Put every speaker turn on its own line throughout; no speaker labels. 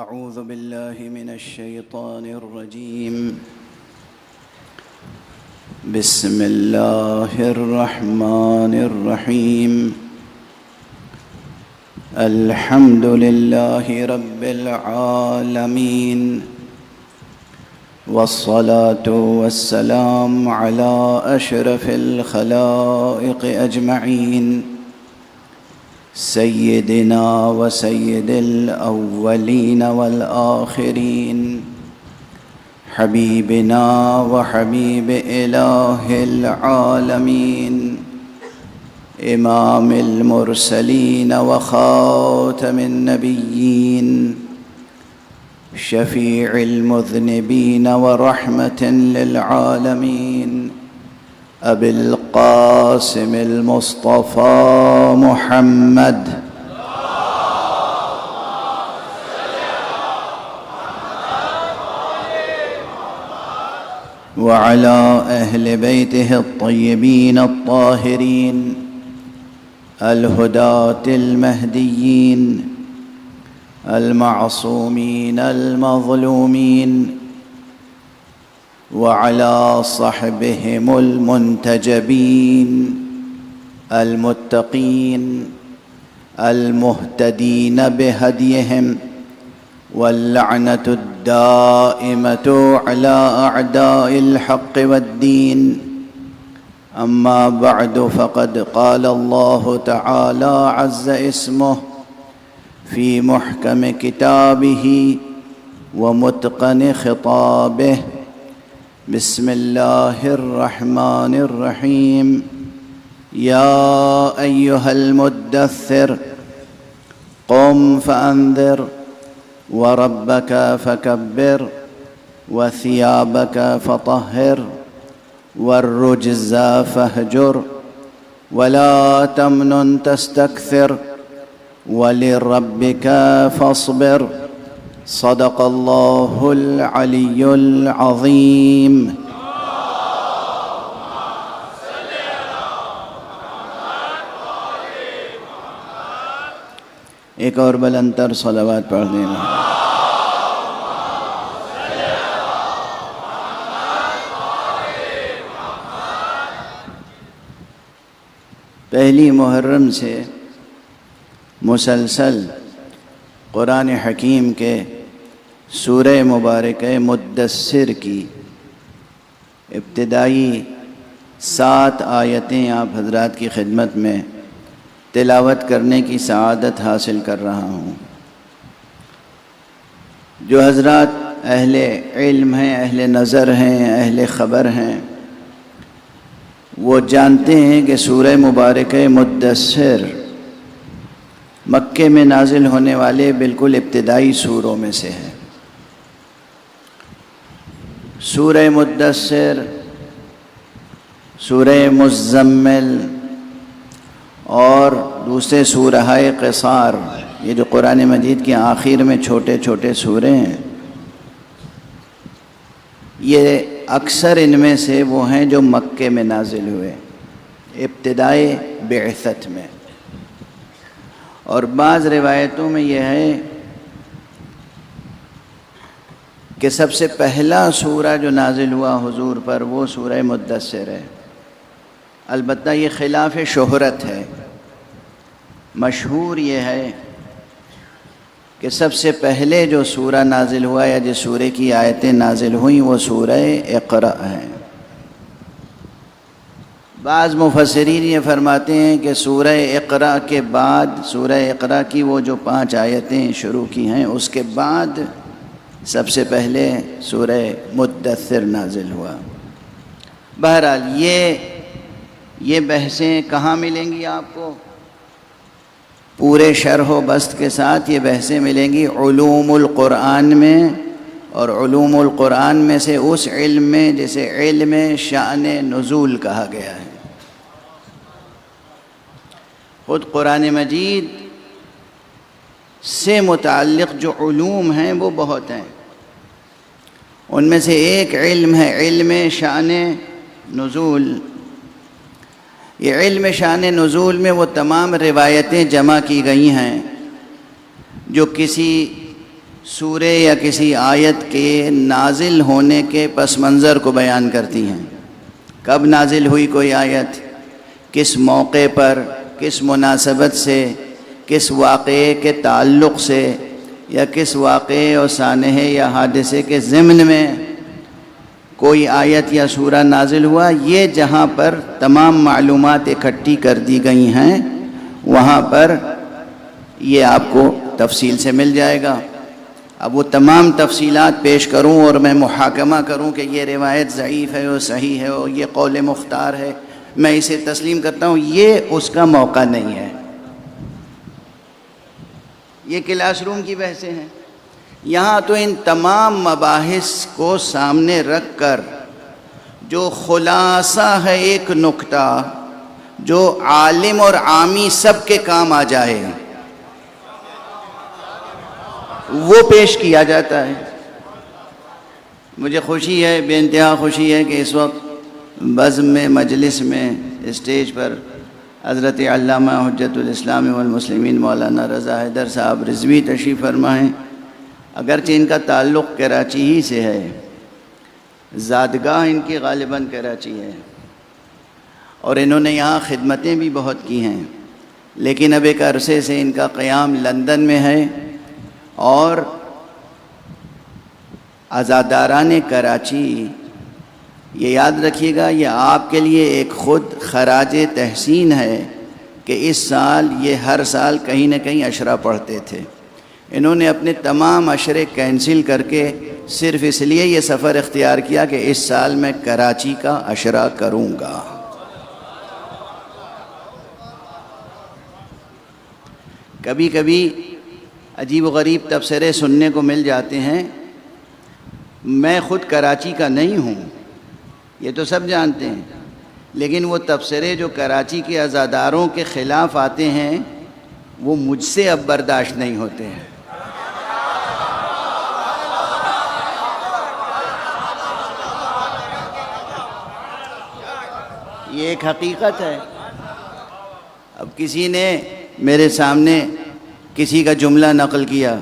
أعوذ بالله من الشيطان الرجيم. بسم الله الرحمن الرحيم. الحمد لله رب العالمين، والصلاة والسلام على أشرف الخلائق أجمعين، سيدنا وسيد الأولين والآخرين، حبيبنا وحبيب إله العالمين، إمام المرسلين وخاتم النبيين، شفيع المذنبين ورحمة للعالمين، أبي القاسم المصطفى محمد وعلى أهل بيته الطيبين الطاهرين الهداة المهديين المعصومين المظلومين، وعلى صحبهم المنتجبين المتقين المهتدين بهديهم، واللعنة الدائمة على أعداء الحق والدين. أما بعد، فقد قال الله تعالى عز اسمه في محكم كتابه ومتقن خطابه: بسم الله الرحمن الرحيم. يا أيها المدثر قم فأنذر وربك فكبر وثيابك فطهر والرجز فاهجر ولا تمنن تستكثر ولربك فاصبر. صدق الله العلي العظيم. ایک اور بلند تر صلوات پڑھ دینا. پہلی محرم سے مسلسل قرآن حکیم کے سورہ مبارکہ مدثر کی ابتدائی 7 آیتیں آپ حضرات کی خدمت میں تلاوت کرنے کی سعادت حاصل کر رہا ہوں. جو حضرات اہل علم ہیں، اہل نظر ہیں، اہل خبر ہیں، وہ جانتے ہیں کہ سورہ مبارکہ مدثر مکے میں نازل ہونے والے بالکل ابتدائی سوروں میں سے ہے. سورہ مدثر، سورہ مزمل اور دوسرے سورہ قصار، یہ جو قرآن مجید کے آخر میں چھوٹے چھوٹے سورے ہیں، یہ اکثر ان میں سے وہ ہیں جو مکے میں نازل ہوئے ابتدائے بعثت میں. اور بعض روایتوں میں یہ ہے کہ سب سے پہلا سورہ جو نازل ہوا حضور پر وہ سورہ مدثر ہے. البتہ یہ خلاف شہرت ہے. مشہور یہ ہے کہ سب سے پہلے جو سورہ نازل ہوا یا جس سورے کی آیتیں نازل ہوئیں وہ سورہ اقرا ہے. بعض مفسرین یہ فرماتے ہیں کہ سورہ اقرا کے بعد، سورہ اقرا کی وہ جو 5 آیتیں شروع کی ہیں، اس کے بعد سب سے پہلے سورہ مدثر نازل ہوا. بہرحال یہ بحثیں کہاں ملیں گی آپ کو؟ پورے شرح و بسط کے ساتھ یہ بحثیں ملیں گی علوم القرآن میں، اور علوم القرآن میں سے اس علم میں جسے علم شأن نزول کہا گیا ہے. خود قرآن مجید سے متعلق جو علوم ہیں وہ بہت ہیں. ان میں سے ایک علم ہے علم شأن نزول. یہ علم شان نزول میں وہ تمام روایتیں جمع کی گئی ہیں جو کسی سورہ یا کسی آیت کے نازل ہونے کے پس منظر کو بیان کرتی ہیں۔ کب نازل ہوئی کوئی آیت، کس موقع پر، کس مناسبت سے، کس واقعے کے تعلق سے، یا کس واقعے اور سانحے یا حادثے کے ضمن میں کوئی آیت یا سورہ نازل ہوا، یہ جہاں پر تمام معلومات اکٹھی کر دی گئی ہیں وہاں پر یہ آپ کو تفصیل سے مل جائے گا۔ اب وہ تمام تفصیلات پیش کروں اور میں محاکمہ کروں کہ یہ روایت ضعیف ہے اور صحیح ہے اور یہ قول مختار ہے، میں اسے تسلیم کرتا ہوں، یہ اس کا موقع نہیں ہے۔ یہ کلاس روم کی بحثیں ہیں۔ یہاں تو ان تمام مباحث کو سامنے رکھ کر جو خلاصہ ہے ایک نکتہ جو عالم اور عامی سب کے کام آ جائے وہ پیش کیا جاتا ہے۔ مجھے خوشی ہے، بے انتہا خوشی ہے کہ اس وقت بزم میں، مجلس میں، اسٹیج پر حضرت علامہ حجت الاسلام والمسلمین مولانا رضا حیدر صاحب رضوی تشریف فرما ہیں۔ اگرچہ ان کا تعلق کراچی ہی سے ہے، زادگاہ ان کی غالباً کراچی ہے، اور انہوں نے یہاں خدمتیں بھی بہت کی ہیں، لیکن اب ایک عرصے سے ان کا قیام لندن میں ہے، اور عزاداران کراچی یہ یاد رکھیے گا، یہ آپ کے لیے ایک خود خراج تحسین ہے کہ اس سال یہ ہر سال کہیں نہ کہیں عشرہ پڑھتے تھے۔ انہوں نے اپنے تمام عشرے کینسل کر کے صرف اس لیے یہ سفر اختیار کیا کہ اس سال میں کراچی کا عشرہ کروں گا۔ کبھی کبھی عجیب و غریب تبصرے سننے کو مل جاتے ہیں۔ میں خود کراچی کا نہیں ہوں، یہ تو سب جانتے ہیں، لیکن وہ تبصرے جو کراچی کے عزاداروں کے خلاف آتے ہیں وہ مجھ سے اب برداشت نہیں ہوتے ہیں۔ یہ ایک حقیقت ہے۔ اب کسی نے میرے سامنے کسی کا جملہ نقل کیا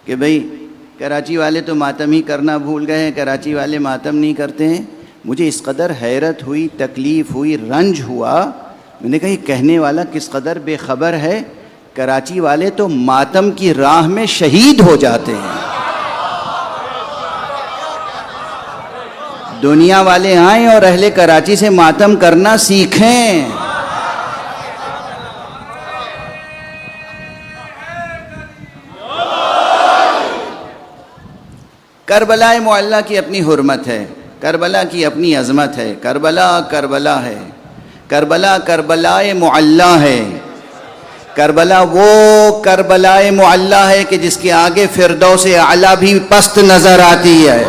کہ بھئی کراچی والے تو ماتم ہی کرنا بھول گئے ہیں، کراچی والے ماتم نہیں کرتے ہیں۔ مجھے اس قدر حیرت ہوئی، تکلیف ہوئی، رنج ہوا، میں نے کہا یہ کہنے والا کس قدر بے خبر ہے، کراچی والے تو ماتم کی راہ میں شہید ہو جاتے ہیں۔ دنیا والے آئیں اور اہل کراچی سے ماتم کرنا سیکھیں۔ کربلا معلیٰ کی اپنی حرمت ہے، کربلا کی اپنی عظمت ہے، کربلا کربلا ہے، کربلا کربلا معلیٰ ہے، کربلا وہ کربلا معلیٰ ہے کہ جس کے آگے فردوس اعلیٰ بھی پست نظر آتی ہے۔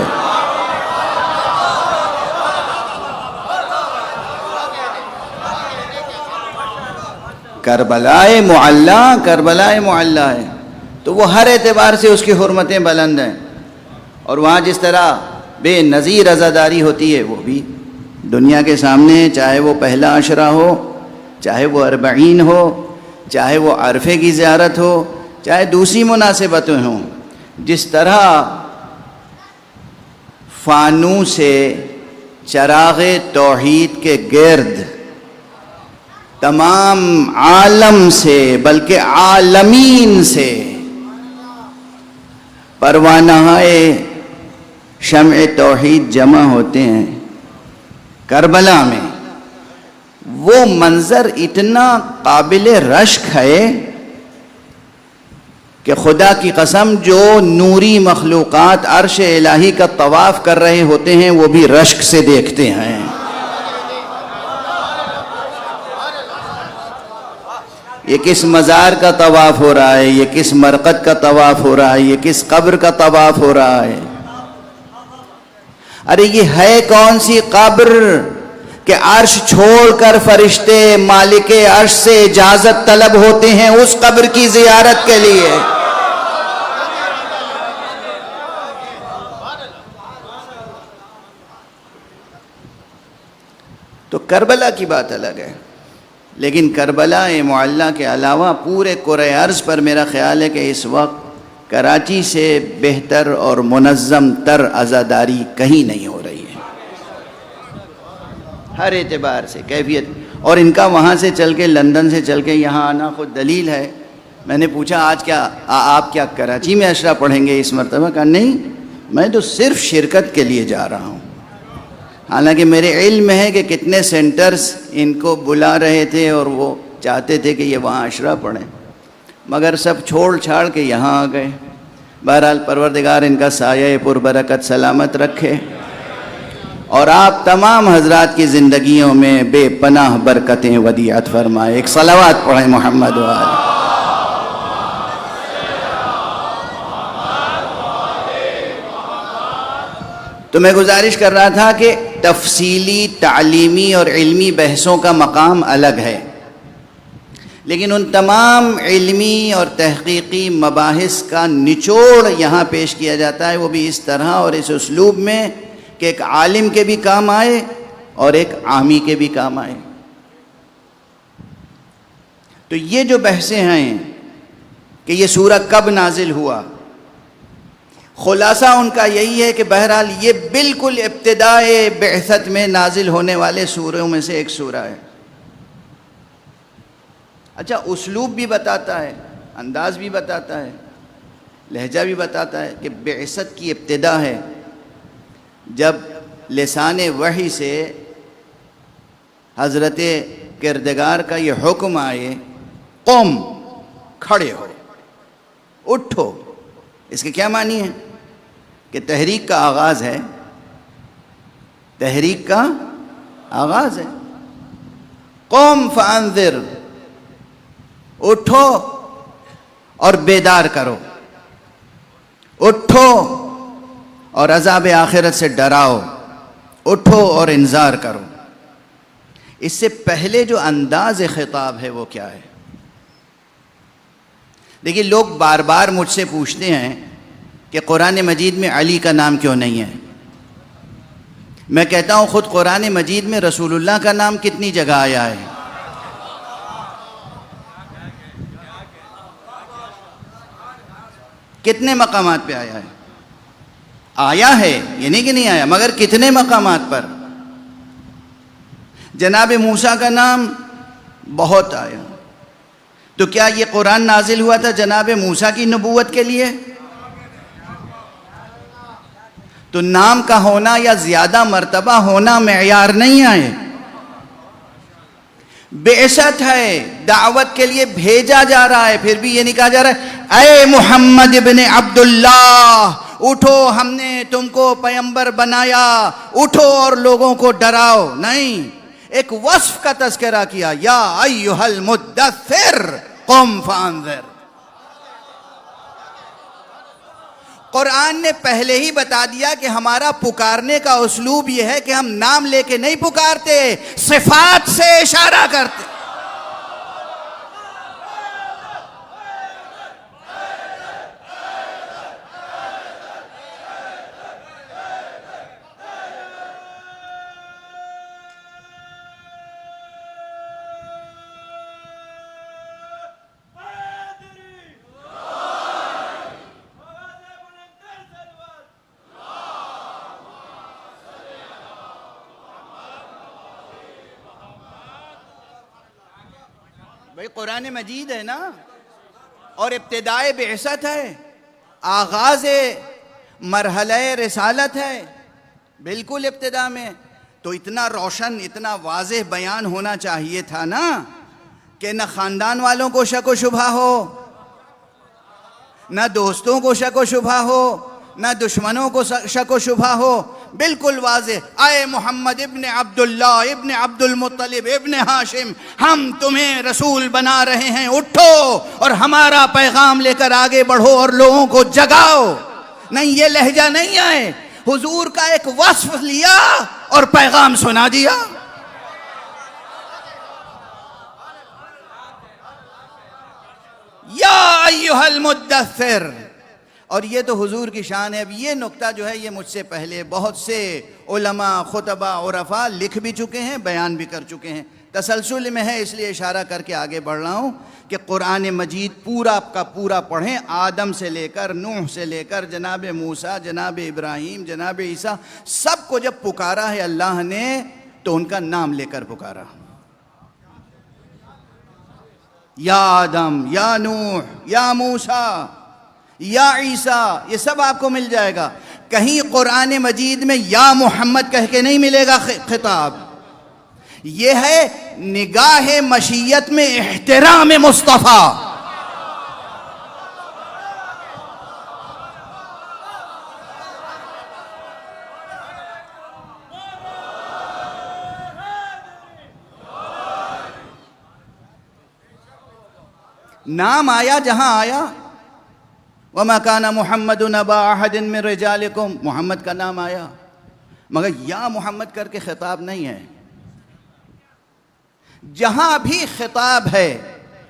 کربلا معلیٰ، کربلا معلیٰ ہے، تو وہ ہر اعتبار سے اس کی حرمتیں بلند ہیں، اور وہاں جس طرح بے نظیر عزاداری ہوتی ہے وہ بھی دنیا کے سامنے، چاہے وہ پہلا عشرہ ہو، چاہے وہ 40 ہو، چاہے وہ عرفے کی زیارت ہو، چاہے دوسری مناسبتیں ہوں، جس طرح فانوس سے چراغ توحید کے گرد تمام عالم سے بلکہ عالمین سے پروانہ شمع توحید جمع ہوتے ہیں کربلا میں، وہ منظر اتنا قابل رشک ہے کہ خدا کی قسم جو نوری مخلوقات عرش الہی کا طواف کر رہے ہوتے ہیں وہ بھی رشک سے دیکھتے ہیں۔ یہ کس مزار کا طواف ہو رہا ہے، یہ کس مرقد کا طواف ہو رہا ہے، یہ کس قبر کا طواف ہو رہا ہے؟ ارے یہ ہے کون سی قبر کہ عرش چھوڑ کر فرشتے مالک عرش سے اجازت طلب ہوتے ہیں اس قبر کی زیارت کے لیے۔ تو کربلا کی بات الگ ہے، لیکن کربلا معلیٰ کے علاوہ پورے کرۂ ارض پر میرا خیال ہے کہ اس وقت کراچی سے بہتر اور منظم تر عزاداری کہیں نہیں ہو رہی ہے، ہر اعتبار سے کیفیت. اور ان کا وہاں سے چل کے، لندن سے چل کے یہاں آنا خود دلیل ہے. میں نے پوچھا آج کیا آپ کیا کراچی میں عشرہ پڑھیں گے اس مرتبہ؟ کہا نہیں، میں تو صرف شرکت کے لیے جا رہا ہوں. حالانکہ میرے علم ہے کہ کتنے سینٹرز ان کو بلا رہے تھے اور وہ چاہتے تھے کہ یہ وہاں عشرہ پڑھیں، مگر سب چھوڑ چھاڑ کے یہاں آ گئے. بہرحال پروردگار ان کا سایہ پر برکت سلامت رکھے، اور آپ تمام حضرات کی زندگیوں میں بے پناہ برکتیں ودیعت فرمائے. ایک صلوات پڑھیں محمد وآلہ. تو میں گزارش کر رہا تھا کہ تفصیلی تعلیمی اور علمی بحثوں کا مقام الگ ہے، لیکن ان تمام علمی اور تحقیقی مباحث کا نچوڑ یہاں پیش کیا جاتا ہے، وہ بھی اس طرح اور اس اسلوب میں کہ ایک عالم کے بھی کام آئے اور ایک عامی کے بھی کام آئے. تو یہ جو بحثیں ہیں کہ یہ سورہ کب نازل ہوا، خلاصہ ان کا یہی ہے کہ بہرحال یہ بالکل ابتدائے بعثت میں نازل ہونے والے سوروں میں سے ایک سورہ ہے. اچھا، اسلوب بھی بتاتا ہے، انداز بھی بتاتا ہے، لہجہ بھی بتاتا ہے کہ بعثت کی ابتدا ہے جب لسان وحی سے حضرت کردگار کا یہ حکم آئے، قوم کھڑے ہو، اٹھو. اس کے کیا معنی ہے؟ کہ تحریک کا آغاز ہے، تحریک کا آغاز ہے. قوم فانذر، اٹھو اور بیدار کرو، اٹھو اور عذاب آخرت سے ڈراؤ، اٹھو اور انذار کرو. اس سے پہلے جو انداز خطاب ہے وہ کیا ہے؟ دیکھیے، لوگ بار بار مجھ سے پوچھتے ہیں کہ قرآن مجید میں علی کا نام کیوں نہیں ہے. میں کہتا ہوں خود قرآن مجید میں رسول اللہ کا نام کتنی جگہ آیا ہے؟ کتنے مقامات پہ آیا ہے؟ آیا ہے، یہ نہیں کہ نہیں آیا، مگر کتنے مقامات پر؟ جناب موسیٰ کا نام بہت آیا. تو کیا یہ قرآن نازل ہوا تھا جناب موسیٰ کی نبوت کے لیے؟ تو نام کا ہونا یا زیادہ مرتبہ ہونا معیار نہیں ہے. بعثت ہے، دعوت کے لیے بھیجا جا رہا ہے، پھر بھی یہ نہیں کہا جا رہا ہے اے محمد ابن عبداللہ اٹھو، ہم نے تم کو پیغمبر بنایا، اٹھو اور لوگوں کو ڈراؤ. نہیں، ایک وصف کا تذکرہ کیا، یا ایھا المدثر قم فانذر. قرآن نے پہلے ہی بتا دیا کہ ہمارا پکارنے کا اسلوب یہ ہے کہ ہم نام لے کے نہیں پکارتے، صفات سے اشارہ کرتے. بھئی قرآن مجید ہے نا، اور ابتدائے بعثت ہے، آغاز مرحلہ رسالت ہے، بالکل ابتدا میں. تو اتنا روشن، اتنا واضح بیان ہونا چاہیے تھا نا کہ نہ خاندان والوں کو شک و شبہ ہو، نہ دوستوں کو شک و شبہ ہو، نہ دشمنوں کو شک و شبہ ہو. بالکل واضح، اے محمد ابن عبداللہ ابن عبد المطلب ابن ہاشم، ہم تمہیں رسول بنا رہے ہیں، اٹھو اور ہمارا پیغام لے کر آگے بڑھو اور لوگوں کو جگاؤ. نہیں، یہ لہجہ نہیں آئے، حضور کا ایک وصف لیا اور پیغام سنا دیا. یا ایھا المدثر. اور یہ تو حضور کی شان ہے. اب یہ نقطہ جو ہے یہ مجھ سے پہلے بہت سے علماء، خطباء، عرفاء لکھ بھی چکے ہیں، بیان بھی کر چکے ہیں. تسلسل میں ہے، اس لیے اشارہ کر کے آگے بڑھ رہا ہوں کہ قرآن مجید پورا کا پورا پڑھیں، آدم سے لے کر نوح سے لے کر جناب موسیٰ، جناب ابراہیم، جناب عیسیٰ، سب کو جب پکارا ہے اللہ نے تو ان کا نام لے کر پکارا، یا آدم، یا نوح، یا موسیٰ، یا عیسیٰ، یہ سب آپ کو مل جائے گا۔ کہیں قرآن مجید میں یا محمد کہہ کے نہیں ملے گا خطاب، یہ ہے نگاہ مشیت میں احترام مصطفیٰ۔ نام آیا جہاں آیا، وَمَا كَانَ مُحَمَّدٌ أَبَا أَحَدٍ مِّن رِجَالِكُمْ، محمد کا نام آیا، مگر یا محمد کر کے خطاب نہیں ہے۔ جہاں بھی خطاب ہے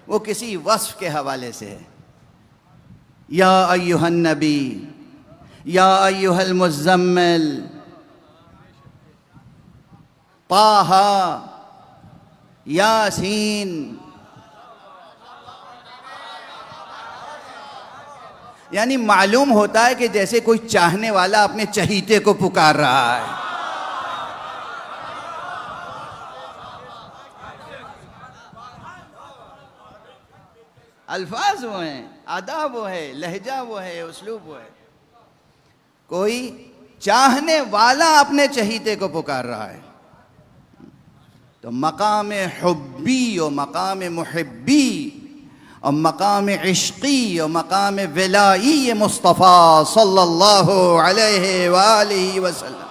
وہ کسی وصف کے حوالے سے ہے، یا ایھا النبی، یا ایھا المزمل، طٰہٰ، یاسین، یعنی معلوم ہوتا ہے کہ جیسے کوئی چاہنے والا اپنے چہیتے کو پکار رہا ہے۔ الفاظ وہ ہیں، آداب وہ ہے، لہجہ وہ ہے، اسلوب وہ ہے۔ کوئی چاہنے والا اپنے چہیتے کو پکار رہا ہے، تو مقام حبی و مقام محبی اور مقام عشقی اور مقام ولائی مصطفیٰ صلی اللہ علیہ وآلہ وسلم،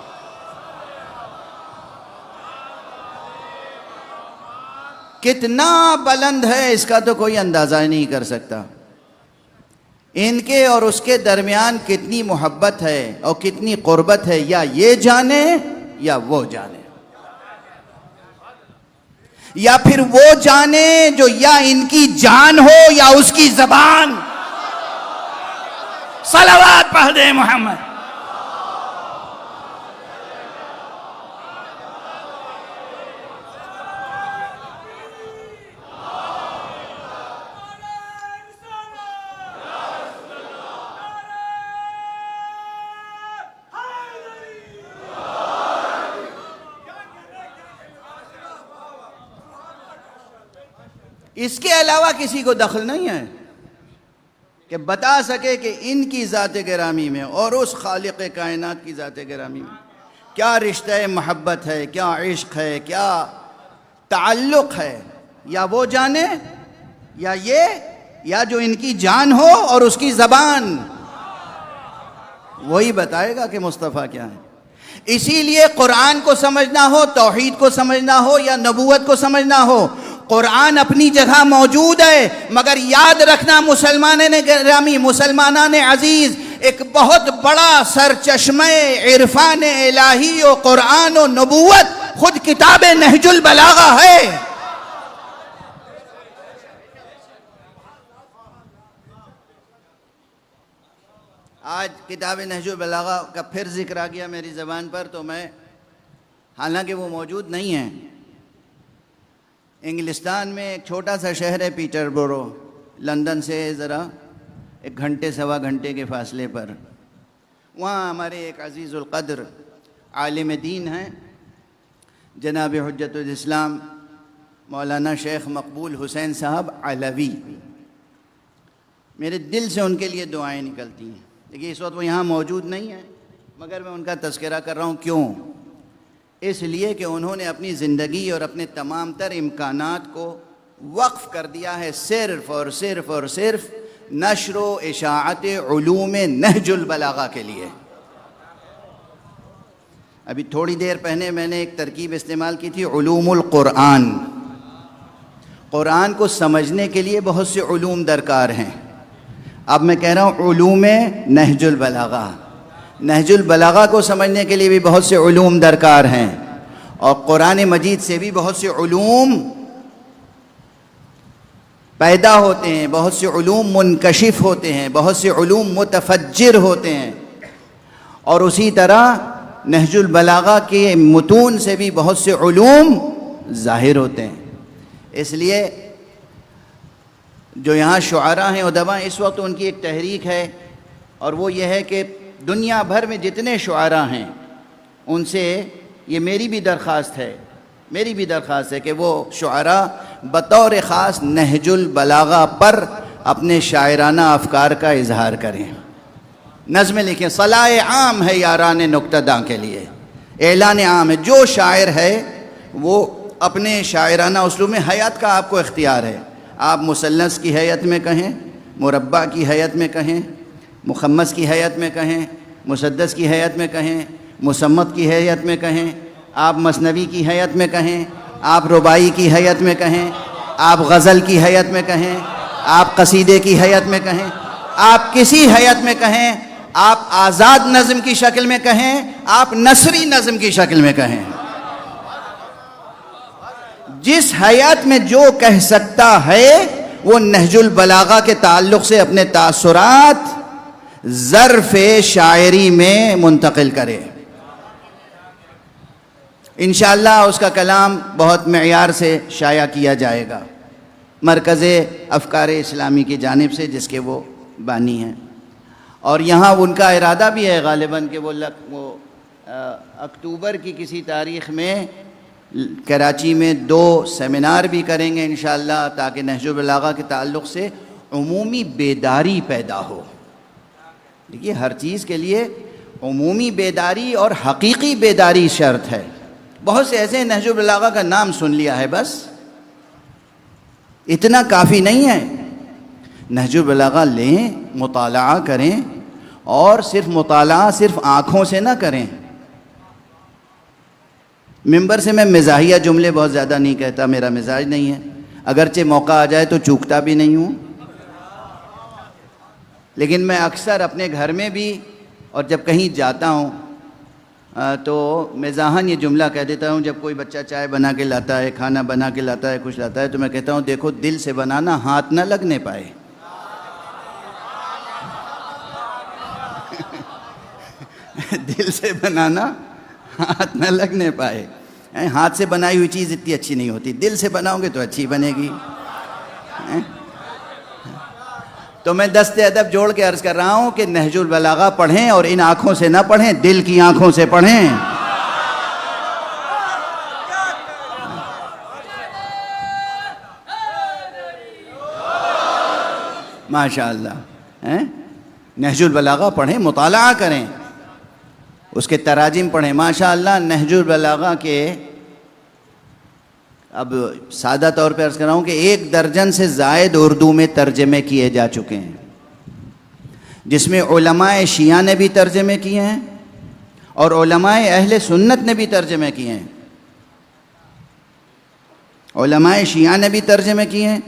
کتنا بلند ہے اس کا تو کوئی اندازہ نہیں کر سکتا۔ ان کے اور اس کے درمیان کتنی محبت ہے اور کتنی قربت ہے، یا یہ جانے یا وہ جانے، یا پھر وہ جانے جو یا ان کی جان ہو یا اس کی زبان۔ صلوات پڑھ دے محمد۔ اس کے علاوہ کسی کو دخل نہیں ہے کہ بتا سکے کہ ان کی ذات گرامی میں اور اس خالق کائنات کی ذات گرامی میں کیا رشتہ محبت ہے، کیا عشق ہے، کیا تعلق ہے۔ یا وہ جانے یا یہ، یا جو ان کی جان ہو اور اس کی زبان، وہی بتائے گا کہ مصطفیٰ کیا ہے۔ اسی لیے قرآن کو سمجھنا ہو، توحید کو سمجھنا ہو یا نبوت کو سمجھنا ہو، قرآن اپنی جگہ موجود ہے، مگر یاد رکھنا مسلمانان گرامی، مسلمانان عزیز، ایک بہت بڑا سرچشمہ عرفان الہی و قرآن و نبوت خود کتاب نہج البلاغہ ہے۔ آج کتاب نہج البلاغہ کا پھر ذکر آ گیا میری زبان پر، تو میں، حالانکہ وہ موجود نہیں ہے، انگلستان میں ایک چھوٹا سا شہر ہے پیٹر بورو، لندن سے ذرا 1 گھنٹے سوا گھنٹے کے فاصلے پر، وہاں ہمارے ایک عزیز القدر عالم دین ہیں جناب حجت الاسلام مولانا شیخ مقبول حسین صاحب علوی۔ میرے دل سے ان کے لیے دعائیں نکلتی ہیں، لیکن اس وقت وہ یہاں موجود نہیں ہیں، مگر میں ان کا تذکرہ کر رہا ہوں۔ کیوں؟ اس لیے کہ انہوں نے اپنی زندگی اور اپنے تمام تر امکانات کو وقف کر دیا ہے صرف اور صرف اور صرف نشر و اشاعت علوم نہج البلاغہ کے لیے۔ ابھی تھوڑی دیر پہلے میں نے ایک ترکیب استعمال کی تھی، علوم القرآن۔ قرآن کو سمجھنے کے لیے بہت سے علوم درکار ہیں، اب میں کہہ رہا ہوں علوم نہج البلاغہ۔ نہج البلاغہ کو سمجھنے کے لیے بھی بہت سے علوم درکار ہیں، اور قرآن مجید سے بھی بہت سے علوم پیدا ہوتے ہیں، بہت سے علوم منکشف ہوتے ہیں، بہت سے علوم متفجر ہوتے ہیں، اور اسی طرح نہج البلاغہ کے متون سے بھی بہت سے علوم ظاہر ہوتے ہیں۔ اس لیے جو یہاں شعراء ہیں ادباء اس وقت ان کی ایک تحریک ہے، اور وہ یہ ہے کہ دنیا بھر میں جتنے شعراء ہیں ان سے یہ میری بھی درخواست ہے کہ وہ شعراء بطور خاص نہج البلاغہ پر اپنے شاعرانہ افکار کا اظہار کریں، نظمیں لکھیں۔ صلاح عام ہے یاران نکتہ داں کے لیے، اعلان عام ہے، جو شاعر ہے وہ اپنے شاعرانہ اسلوب میں حیات کا آپ کو اختیار ہے، آپ مثلث کی حیت میں کہیں، مربع کی حیت میں کہیں، مخمس کی حیت میں کہیں، مسدس کی حیت میں کہیں، مصمت کی حیت میں کہیں، آپ مثنوی کی حیت میں کہیں، آپ رباعی کی حیت میں کہیں، آپ غزل کی حیت میں کہیں، آپ قصیدے کی حیت میں کہیں، آپ کسی حیت میں کہیں، آپ آزاد نظم کی شکل میں کہیں، آپ نثری نظم کی شکل میں کہیں، جس حیات میں جو کہہ سکتا ہے وہ نہج البلاغہ کے تعلق سے اپنے تاثرات ظرف شاعری میں منتقل کرے۔ انشاءاللہ اس کا کلام بہت معیار سے شائع کیا جائے گا مرکز افکار اسلامی کی جانب سے، جس کے وہ بانی ہیں، اور یہاں ان کا ارادہ بھی ہے غالباً کہ وہ اکتوبر کی کسی تاریخ میں کراچی میں 2 سیمینار بھی کریں گے انشاءاللہ، تاکہ نہج البلاغہ کے تعلق سے عمومی بیداری پیدا ہو۔ دیکھیے ہر چیز کے لیے عمومی بیداری اور حقیقی بیداری شرط ہے۔ بہت سے ایسے نہج البلاغہ کا نام سن لیا ہے، بس اتنا کافی نہیں ہے۔ نہج البلاغہ لیں، مطالعہ کریں، اور صرف مطالعہ صرف آنکھوں سے نہ کریں۔ ممبر سے میں مزاحیہ جملے بہت زیادہ نہیں کہتا، میرا مزاج نہیں ہے، اگرچہ موقع آ جائے تو چوکتا بھی نہیں ہوں، لیکن میں اکثر اپنے گھر میں بھی اور جب کہیں جاتا ہوں تو مزاحاً یہ جملہ کہہ دیتا ہوں۔ جب کوئی بچہ چائے بنا کے لاتا ہے، کھانا بنا کے لاتا ہے، کچھ لاتا ہے، تو میں کہتا ہوں دیکھو دل سے بنانا، ہاتھ نہ لگنے پائے۔ دل سے بنانا، ہاتھ نہ لگنے پائے۔ ہاتھ سے بنائی ہوئی چیز اتنی اچھی نہیں ہوتی، دل سے بناؤ گے تو اچھی بنے گی۔ تو میں دست ادب جوڑ کے عرض کر رہا ہوں کہ نہج البلاغہ پڑھیں، اور ان آنکھوں سے نہ پڑھیں، دل کی آنکھوں سے پڑھیں۔ ماشاءاللہ، نہج البلاغہ پڑھیں، مطالعہ کریں، اس کے تراجم پڑھیں۔ ماشاءاللہ نہج البلاغہ کے اب سادہ طور پہ عرض کر رہا ہوں کہ 1 درجن سے زائد اردو میں ترجمے کیے جا چکے ہیں، جس میں علماء شیعہ نے بھی ترجمے کیے ہیں اور علماء اہل سنت نے بھی ترجمے کیے ہیں۔ علماء شیعہ نے بھی ترجمے کیے ہیں،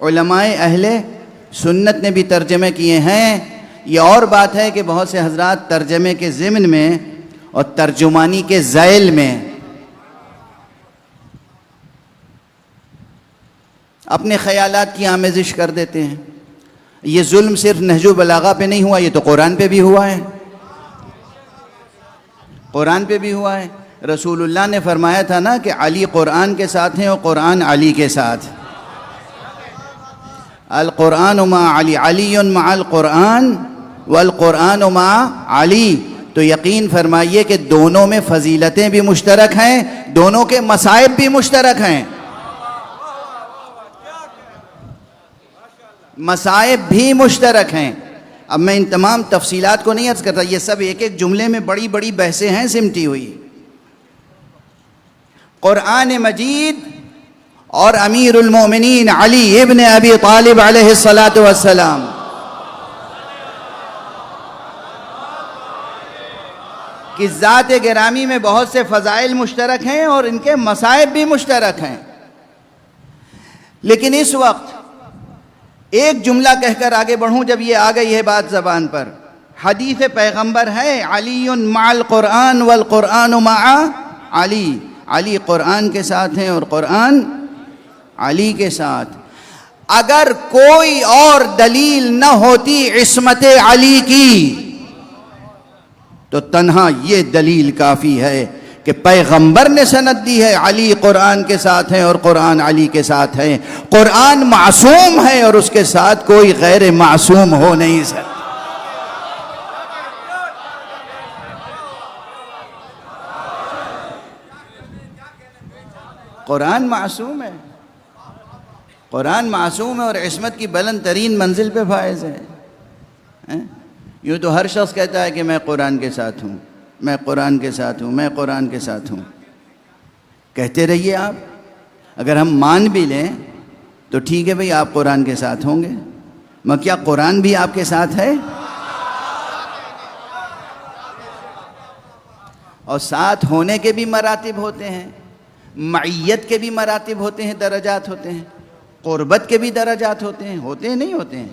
علماء اہل سنت نے بھی ترجمے کیے ہیں۔ یہ اور بات ہے کہ بہت سے حضرات ترجمے کے ضمن میں اور ترجمانی کے ذیل میں اپنے خیالات کی آمیزش کر دیتے ہیں۔ یہ ظلم صرف نہج البلاغہ پہ نہیں ہوا، یہ تو قرآن پہ بھی ہوا ہے، قرآن پہ بھی ہوا ہے۔ رسول اللہ نے فرمایا تھا نا کہ علی قرآن کے ساتھ ہیں اور قرآن علی کے ساتھ۔ القرآن مع علی، علی مع القرآن والقرآن مع علی۔ تو یقین فرمائیے کہ دونوں میں فضیلتیں بھی مشترک ہیں، دونوں کے مصائب بھی مشترک ہیں، مصائب بھی مشترک ہیں۔ اب میں ان تمام تفصیلات کو نہیں عرض کرتا، یہ سب ایک ایک جملے میں بڑی بڑی بحثیں ہیں سمٹی ہوئی۔ قرآن مجید اور امیر المومنین علی ابن ابی طالب علیہ السلام کی ذات گرامی میں بہت سے فضائل مشترک ہیں اور ان کے مصائب بھی مشترک ہیں، لیکن اس وقت ایک جملہ کہہ کر آگے بڑھوں جب یہ آ گئی ہے بات زبان پر۔ حدیث پیغمبر ہے علی مع القرآن والقرآن مع علی، علی قرآن کے ساتھ ہیں اور قرآن علی کے ساتھ۔ اگر کوئی اور دلیل نہ ہوتی عصمت علی کی تو تنہا یہ دلیل کافی ہے کہ پیغمبر نے سند دی ہے علی قرآن کے ساتھ ہیں اور قرآن علی کے ساتھ ہیں. قرآن معصوم ہے اور اس کے ساتھ کوئی غیر معصوم ہو نہیں سکتا. قرآن معصوم ہے. قرآن معصوم ہے اور عصمت کی بلند ترین منزل پہ فائز ہے. یوں تو ہر شخص کہتا ہے کہ میں قرآن کے ساتھ ہوں، میں قرآن کے ساتھ ہوں، میں قرآن کے ساتھ ہوں. کہتے رہیے آپ. اگر ہم مان بھی لیں تو ٹھیک ہے بھئی، آپ قرآن کے ساتھ ہوں گے، مگر کیا قرآن بھی آپ کے ساتھ ہے؟ اور ساتھ ہونے کے بھی مراتب ہوتے ہیں، معیت کے بھی مراتب ہوتے ہیں، درجات ہوتے ہیں، قربت کے بھی درجات ہوتے ہیں. ہوتے ہیں نہیں ہوتے ہیں؟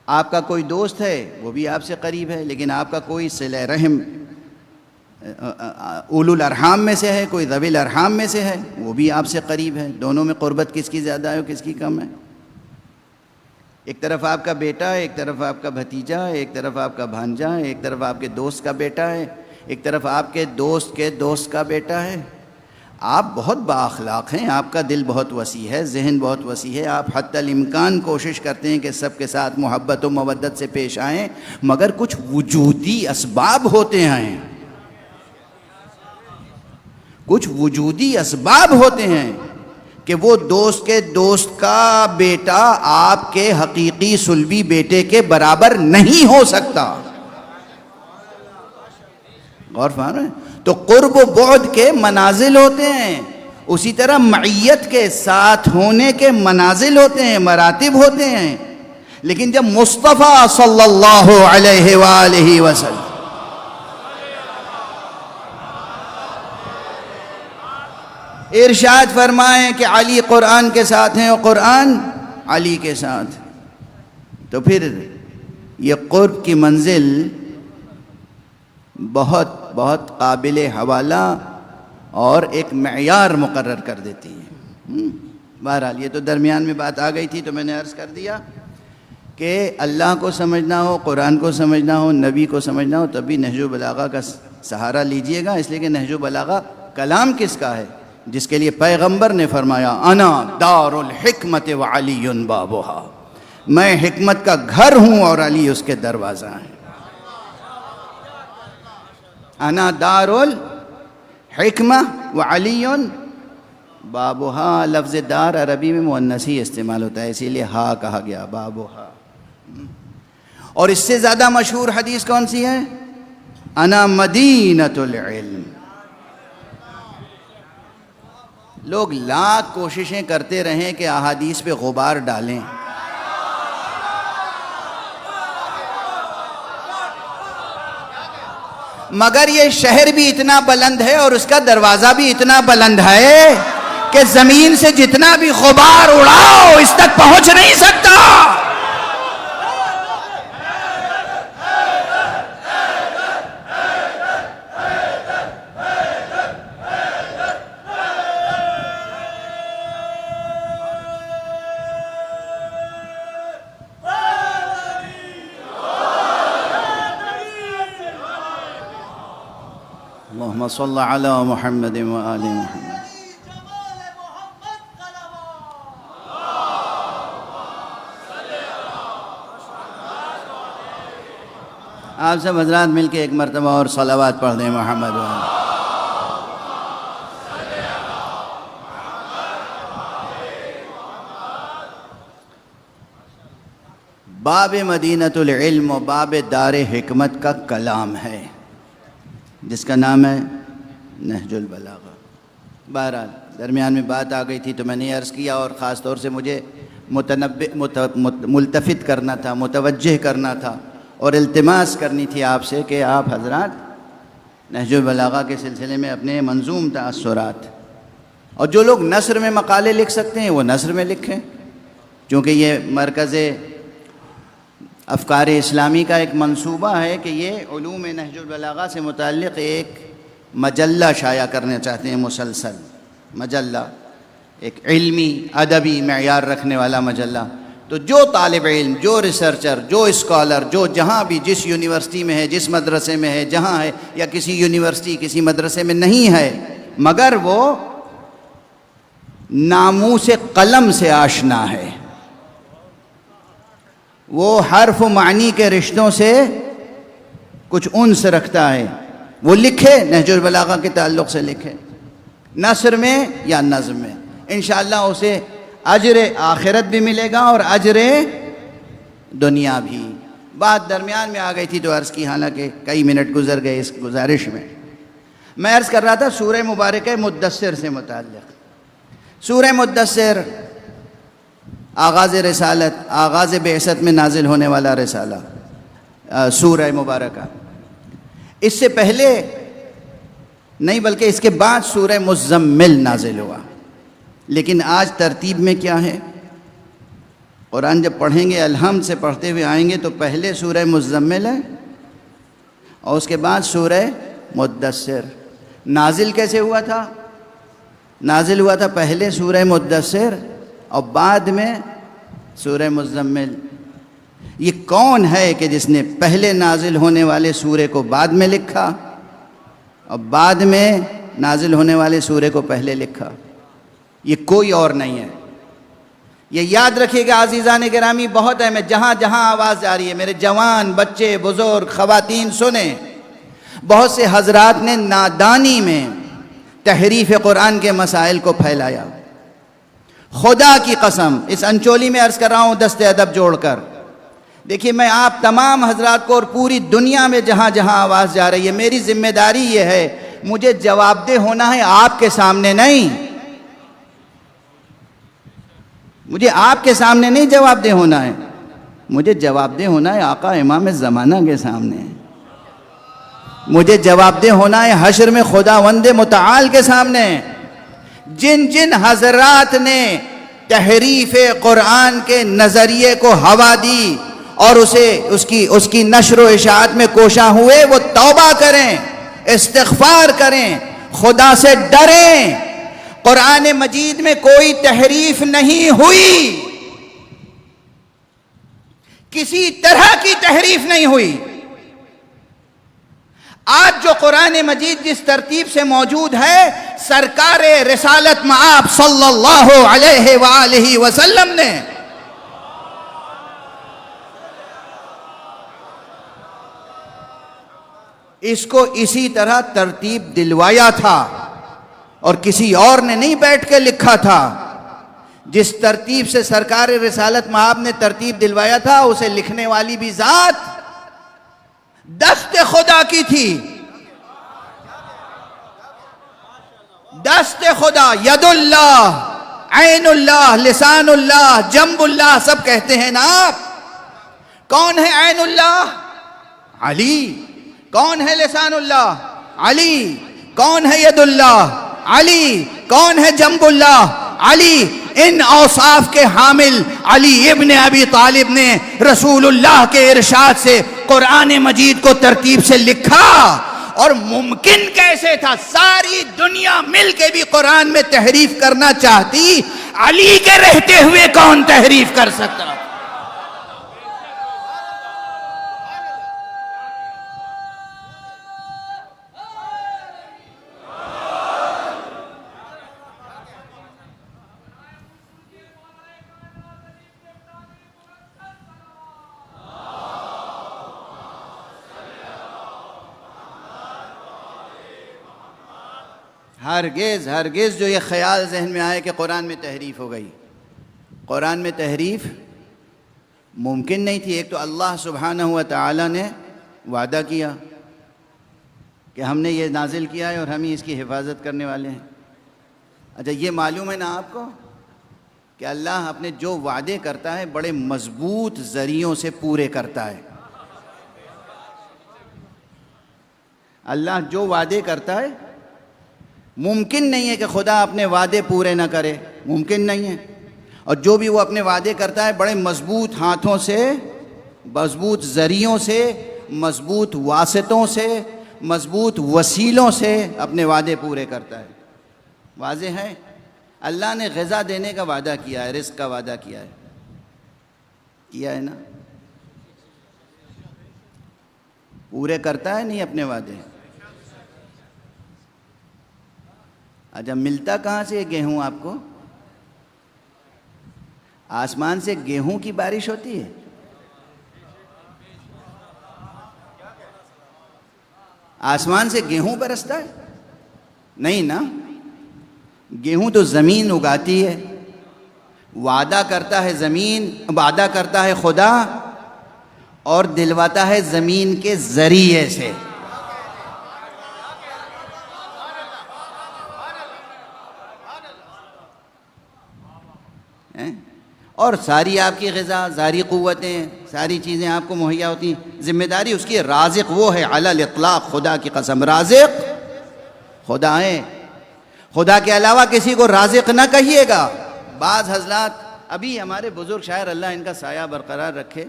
آپ کا کوئی دوست ہے وہ بھی آپ سے قریب ہے، لیکن آپ کا کوئی صلہ رحم اولو الارحام میں سے ہے، کوئی ذوی الارحام میں سے ہے، وہ بھی آپ سے قریب ہے. دونوں میں قربت کس کی زیادہ ہے اور کس کی کم ہے؟ ایک طرف آپ کا بیٹا ہے، ایک طرف آپ کا بھتیجا ہے، ایک طرف آپ کا بھانجا ہے، ایک طرف آپ کے دوست کا بیٹا ہے، ایک طرف آپ کے دوست کا بیٹا ہے. آپ بہت با اخلاق ہیں، آپ کا دل بہت وسیع ہے، ذہن بہت وسیع ہے، آپ حتی الامکان کوشش کرتے ہیں کہ سب کے ساتھ محبت و مودت سے پیش آئیں، مگر کچھ وجودی اسباب ہوتے ہیں، کچھ وجودی اسباب ہوتے ہیں کہ وہ دوست کے دوست کا بیٹا آپ کے حقیقی صلبی بیٹے کے برابر نہیں ہو سکتا. غور فرمائیں. تو قرب و بعد کے منازل ہوتے ہیں، اسی طرح معیت کے ساتھ ہونے کے منازل ہوتے ہیں، مراتب ہوتے ہیں. لیکن جب مصطفیٰ صلی اللہ علیہ وآلہ وسلم ارشاد فرمائیں کہ علی قرآن کے ساتھ ہیں اور قرآن علی کے ساتھ، تو پھر یہ قرب کی منزل بہت بہت قابل حوالہ اور ایک معیار مقرر کر دیتی ہے. بہرحال یہ تو درمیان میں بات آ گئی تھی تو میں نے عرض کر دیا کہ اللہ کو سمجھنا ہو، قرآن کو سمجھنا ہو، نبی کو سمجھنا ہو، تبھی نہج البلاغہ کا سہارا لیجئے گا. اس لیے کہ نہج البلاغہ کلام کس کا ہے؟ جس کے لیے پیغمبر نے فرمایا انا دار الحکمت وعلی بابھا، میں حکمت کا گھر ہوں اور علی اس کے دروازہ ہیں. انا دار الحکمہ وعلی بابھا. لفظ دار عربی میں مؤنثی استعمال ہوتا ہے، اسی لیے ہا کہا گیا، بابھا. اور اس سے زیادہ مشہور حدیث کون سی ہے؟ انا مدینۃ العلم. لوگ لاکھ کوششیں کرتے رہیں کہ احادیث پہ غبار ڈالیں، مگر یہ شہر بھی اتنا بلند ہے اور اس کا دروازہ بھی اتنا بلند ہے کہ زمین سے جتنا بھی غبار اڑاؤ اس تک پہنچ نہیں سکتا. اللہم صل علی محمد و آل محمد. آپ سب حضرات مل کے ایک مرتبہ اور صلوات پڑھ دیں محمد و آل. باب مدینۃ العلم و باب دار حکمت کا کلام ہے جس کا نام ہے نہج البلاغہ. بہرحال درمیان میں بات آ گئی تھی تو میں نے عرض کیا، اور خاص طور سے مجھے ملتفت کرنا تھا، متوجہ کرنا تھا اور التماس کرنی تھی آپ سے کہ آپ حضرات نہج البلاغہ کے سلسلے میں اپنے منظوم تاثرات، اور جو لوگ نثر میں مقالے لکھ سکتے ہیں وہ نثر میں لکھیں، چونکہ یہ مرکز افکار اسلامی کا ایک منصوبہ ہے کہ یہ علوم نہج البلاغہ سے متعلق ایک مجلہ شائع کرنا چاہتے ہیں. مسلسل مجلہ، ایک علمی ادبی معیار رکھنے والا مجلہ. تو جو طالب علم، جو ریسرچر، جو اسکالر، جو جہاں بھی جس یونیورسٹی میں ہے، جس مدرسے میں ہے، جہاں ہے، یا کسی یونیورسٹی کسی مدرسے میں نہیں ہے، مگر وہ ناموس قلم سے آشنا ہے، وہ حرف و معنی کے رشتوں سے کچھ انس رکھتا ہے، وہ لکھے، نہج البلاغہ کے تعلق سے لکھے، نثر میں یا نظم میں، انشاءاللہ اسے اجر آخرت بھی ملے گا اور اجر دنیا بھی۔ بات درمیان میں آ گئی تھی تو عرض کی، حالانکہ کئی منٹ گزر گئے اس گزارش میں عرض کر رہا تھا سورہ مبارکہ مدثر سے متعلق۔ سورہ مدثر آغاز رسالت، آغاز بعثت میں نازل ہونے والا رسالہ، سورہ مبارکہ۔ اس سے پہلے نہیں بلکہ اس کے بعد سورہ مزمل نازل ہوا، لیکن آج ترتیب میں کیا ہے؟ قرآن جب پڑھیں گے الحمد سے پڑھتے ہوئے آئیں گے تو پہلے سورہ مزمل ہے اور اس کے بعد سورہ مدثر۔ نازل کیسے ہوا تھا؟ نازل ہوا تھا پہلے سورہ مدثر اور بعد میں سورہ مزمل۔ یہ کون ہے کہ جس نے پہلے نازل ہونے والے سورے کو بعد میں لکھا اور بعد میں نازل ہونے والے سورے کو پہلے لکھا؟ یہ کوئی اور نہیں ہے۔ یہ یاد رکھیے گا عزیزان گرامی، بہت ہے، میں جہاں جہاں آواز جا رہی ہے، میرے جوان، بچے، بزرگ، خواتین سنیں، بہت سے حضرات نے نادانی میں تحریف قرآن کے مسائل کو پھیلایا۔ خدا کی قسم اس انچولی میں عرض کر رہا ہوں دست ادب جوڑ کر، دیکھیے میں آپ تمام حضرات کو اور پوری دنیا میں جہاں جہاں آواز جا رہی ہے، میری ذمہ داری یہ ہے، مجھے جواب دہ ہونا ہے آپ کے سامنے نہیں، مجھے آپ کے سامنے نہیں جواب دہ ہونا ہے، مجھے جواب دہ ہونا ہے آقا امام زمانہ کے سامنے، مجھے جواب دہ ہونا ہے حشر میں خداوند متعال کے سامنے۔ جن جن حضرات نے تحریف قرآن کے نظریے کو ہوا دی اور اس کی نشر و اشاعت میں کوشاں ہوئے، وہ توبہ کریں، استغفار کریں، خدا سے ڈریں۔ قرآن مجید میں کوئی تحریف نہیں ہوئی، کسی طرح کی تحریف نہیں ہوئی۔ آج جو قرآن مجید جس ترتیب سے موجود ہے، سرکار رسالت مآب صلی اللہ علیہ وآلہ وسلم نے اس کو اسی طرح ترتیب دلوایا تھا اور کسی اور نے نہیں بیٹھ کے لکھا تھا۔ جس ترتیب سے سرکار رسالت مآب نے ترتیب دلوایا تھا، اسے لکھنے والی بھی ذات دست خدا کی تھی، دست خدا، ید اللہ، عین اللہ، لسان اللہ، جنب اللہ، سب کہتے ہیں نا آپ۔ کون ہے عین اللہ؟ علی۔ کون ہے لسان اللہ؟ علی۔ کون ہے ید اللہ؟ علی۔ کون ہے جنب اللہ؟ علی۔ ان اوصاف کے حامل علی ابن ابی طالب نے رسول اللہ کے ارشاد سے قرآن مجید کو ترتیب سے لکھا، اور ممکن کیسے تھا؟ ساری دنیا مل کے بھی قرآن میں تحریف کرنا چاہتی، علی کے رہتے ہوئے کون تحریف کر سکتا؟ ہرگز جو یہ خیال ذہن میں آئے کہ قرآن میں تحریف ہو گئی، قرآن میں تحریف ممکن نہیں تھی۔ ایک تو اللہ سبحانہ و تعالی نے وعدہ کیا کہ ہم نے یہ نازل کیا ہے اور ہم ہی اس کی حفاظت کرنے والے ہیں۔ اچھا یہ معلوم ہے نا آپ کو کہ اللہ اپنے جو وعدے کرتا ہے بڑے مضبوط ذریعوں سے پورے کرتا ہے۔ اللہ جو وعدے کرتا ہے، ممکن نہیں ہے کہ خدا اپنے وعدے پورے نہ کرے، ممکن نہیں ہے۔ اور جو بھی وہ اپنے وعدے کرتا ہے بڑے مضبوط ہاتھوں سے، مضبوط ذریعوں سے، مضبوط واسطوں سے، مضبوط وسیلوں سے اپنے وعدے پورے کرتا ہے۔ واضح ہے، اللہ نے غذا دینے کا وعدہ کیا ہے، رزق کا وعدہ کیا ہے، کیا ہے نا؟ پورے کرتا ہے نہیں اپنے وعدے؟ اچھا ملتا کہاں سے گیہوں آپ کو؟ آسمان سے گیہوں کی بارش ہوتی ہے؟ آسمان سے گیہوں برستا ہے؟ نہیں نا، گیہوں تو زمین اگاتی ہے، وعدہ کرتا ہے زمین، وعدہ کرتا ہے خدا اور دلواتا ہے زمین کے ذریعے سے۔ اور ساری آپ کی غذا، ساری قوتیں، ساری چیزیں آپ کو مہیا ہوتی ہیں، ذمہ داری اس کی۔ رازق وہ ہے علی الاطلاق، خدا کی قسم، رازق خدا ہے۔ خدا کے علاوہ کسی کو رازق نہ کہیے گا۔ بعض حضرات، ابھی ہمارے بزرگ شاعر، اللہ ان کا سایہ برقرار رکھے،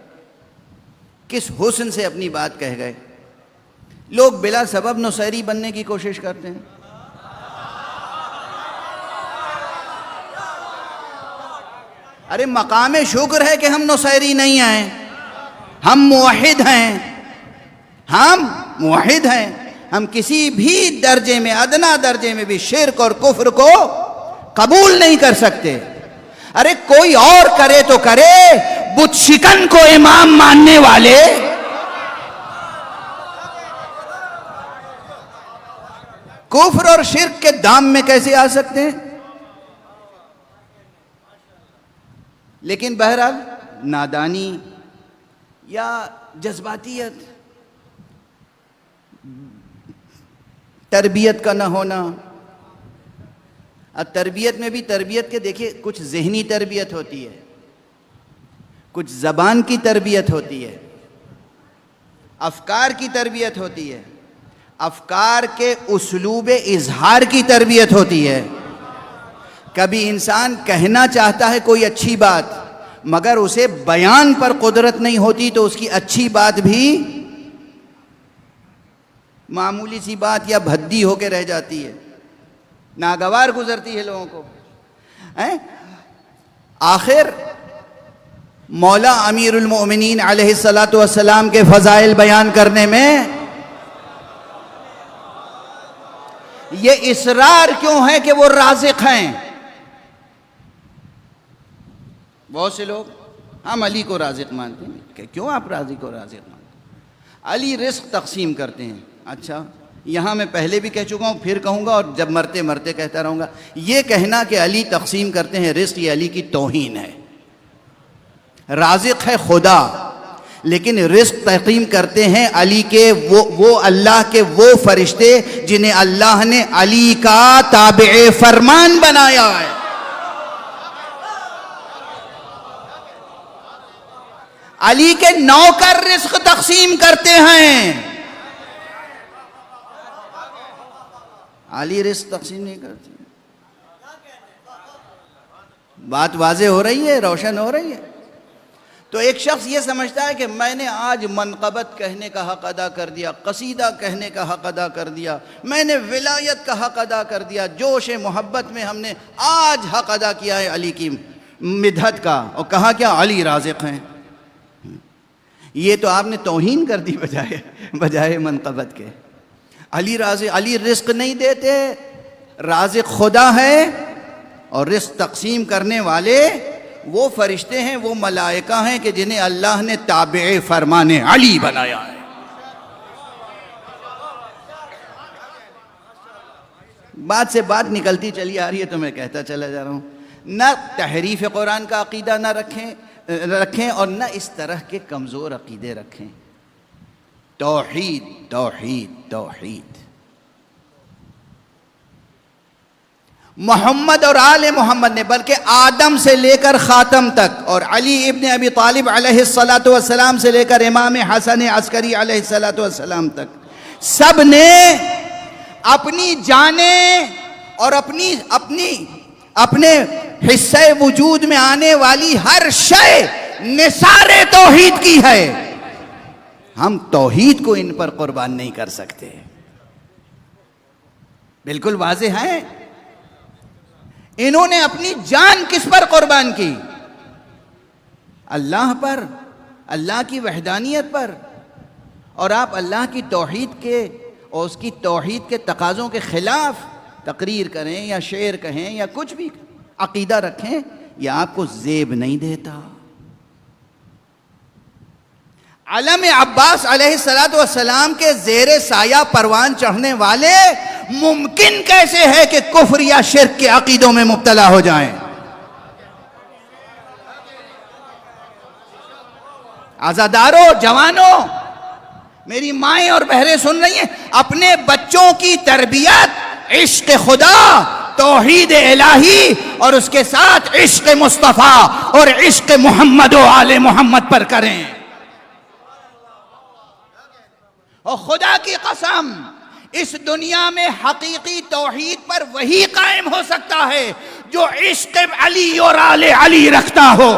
کس حسن سے اپنی بات کہہ گئے۔ لوگ بلا سبب نصیری بننے کی کوشش کرتے ہیں۔ ارے مقام شکر ہے کہ ہم نصیری نہیں ہیں، ہم موحد ہیں، ہم موحد ہیں۔ ہم کسی بھی درجے میں، ادنا درجے میں بھی شرک اور کفر کو قبول نہیں کر سکتے۔ ارے کوئی اور کرے تو کرے، بت شکن کو امام ماننے والے کفر اور شرک کے دام میں کیسے آ سکتے ہیں؟ لیکن بہرحال نادانی یا جذباتیت، تربیت کا نہ ہونا۔ تربیت میں بھی تربیت کے دیکھیے، کچھ ذہنی تربیت ہوتی ہے، کچھ زبان کی تربیت ہوتی ہے، افکار کی تربیت ہوتی ہے، افکار کے اسلوب اظہار کی تربیت ہوتی ہے۔ کبھی انسان کہنا چاہتا ہے کوئی اچھی بات، مگر اسے بیان پر قدرت نہیں ہوتی تو اس کی اچھی بات بھی معمولی سی بات یا بھدی ہو کے رہ جاتی ہے، ناگوار گزرتی ہے لوگوں کو۔ آخر مولا امیر المؤمنین علیہ السلام کے فضائل بیان کرنے میں یہ اصرار کیوں ہے کہ وہ رازق ہیں؟ بہت سے لوگ ہم علی کو رازق مانتے ہیں۔ کہ کیوں آپ رازق کو رازق مانتے ہیں؟ علی رزق تقسیم کرتے ہیں۔ اچھا، یہاں میں پہلے بھی کہہ چکا ہوں، پھر کہوں گا، اور جب مرتے مرتے کہتا رہوں گا، یہ کہنا کہ علی تقسیم کرتے ہیں رزق، یہ علی کی توہین ہے۔ رازق ہے خدا، لیکن رزق تقسیم کرتے ہیں علی کے وہ اللہ کے وہ فرشتے جنہیں اللہ نے علی کا تابع فرمان بنایا ہے۔ علی کے نوکر رزق تقسیم کرتے ہیں، علی رزق تقسیم نہیں کرتے۔ بات واضح ہو رہی ہے، روشن ہو رہی ہے۔ تو ایک شخص یہ سمجھتا ہے کہ میں نے آج منقبت کہنے کا حق ادا کر دیا، قصیدہ کہنے کا حق ادا کر دیا، میں نے ولایت کا حق ادا کر دیا، جوش محبت میں ہم نے آج حق ادا کیا ہے علی کی مدحت کا، اور کہا کیا علی رازق ہیں۔ یہ تو آپ نے توہین کر دی بجائے منقبت کے۔ علی رازق، علی رزق نہیں دیتے، رازق خدا ہے، اور رزق تقسیم کرنے والے وہ فرشتے ہیں، وہ ملائکہ ہیں کہ جنہیں اللہ نے تابع فرمان علی بنایا ہے۔ بات سے بات نکلتی چلی آ رہی ہے تو میں کہتا چلا جا رہا ہوں، نہ تحریف قرآن کا عقیدہ نہ رکھیں اور نہ اس طرح کے کمزور عقیدے رکھیں۔ توحید توحید توحید۔ محمد اور آل محمد نے، بلکہ آدم سے لے کر خاتم تک، اور علی ابن ابی طالب علیہ السلام سے لے کر امام حسن عسکری علیہ السلام تک، سب نے اپنی جانیں اور اپنے حصہ وجود میں آنے والی ہر شے نثار توحید کی ہے۔ ہم توحید کو ان پر قربان نہیں کر سکتے۔ بالکل واضح ہے۔ انہوں نے اپنی جان کس پر قربان کی؟ اللہ پر، اللہ کی وحدانیت پر، اور آپ اللہ کی توحید کے اور اس کی توحید کے تقاضوں کے خلاف تقریر کریں یا شعر کہیں یا کچھ بھی عقیدہ رکھیں، یہ آپ کو زیب نہیں دیتا۔ علم عباس علیہ السلام کے زیر سایہ پروان چڑھنے والے ممکن کیسے ہے کہ کفر یا شرک کے عقیدوں میں مبتلا ہو جائیں؟ عزاداروں، جوانوں، میری مائیں اور بہریں سن رہی ہیں، اپنے بچوں کی تربیت عشق خدا، توحید الہی اور اس کے ساتھ عشق مصطفیٰ اور عشق محمد و آل محمد پر کریں۔ اور خدا کی قسم، اس دنیا میں حقیقی توحید پر وہی قائم ہو سکتا ہے جو عشق علی اور آل علی رکھتا ہو۔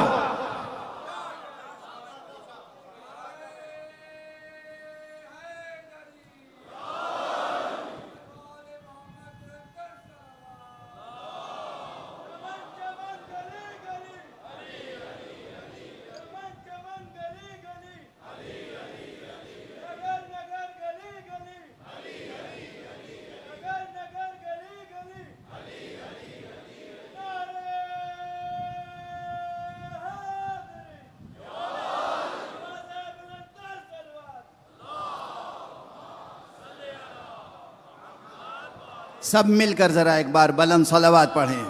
سب مل کر ذرا ایک بار بلند صلوات پڑھیں۔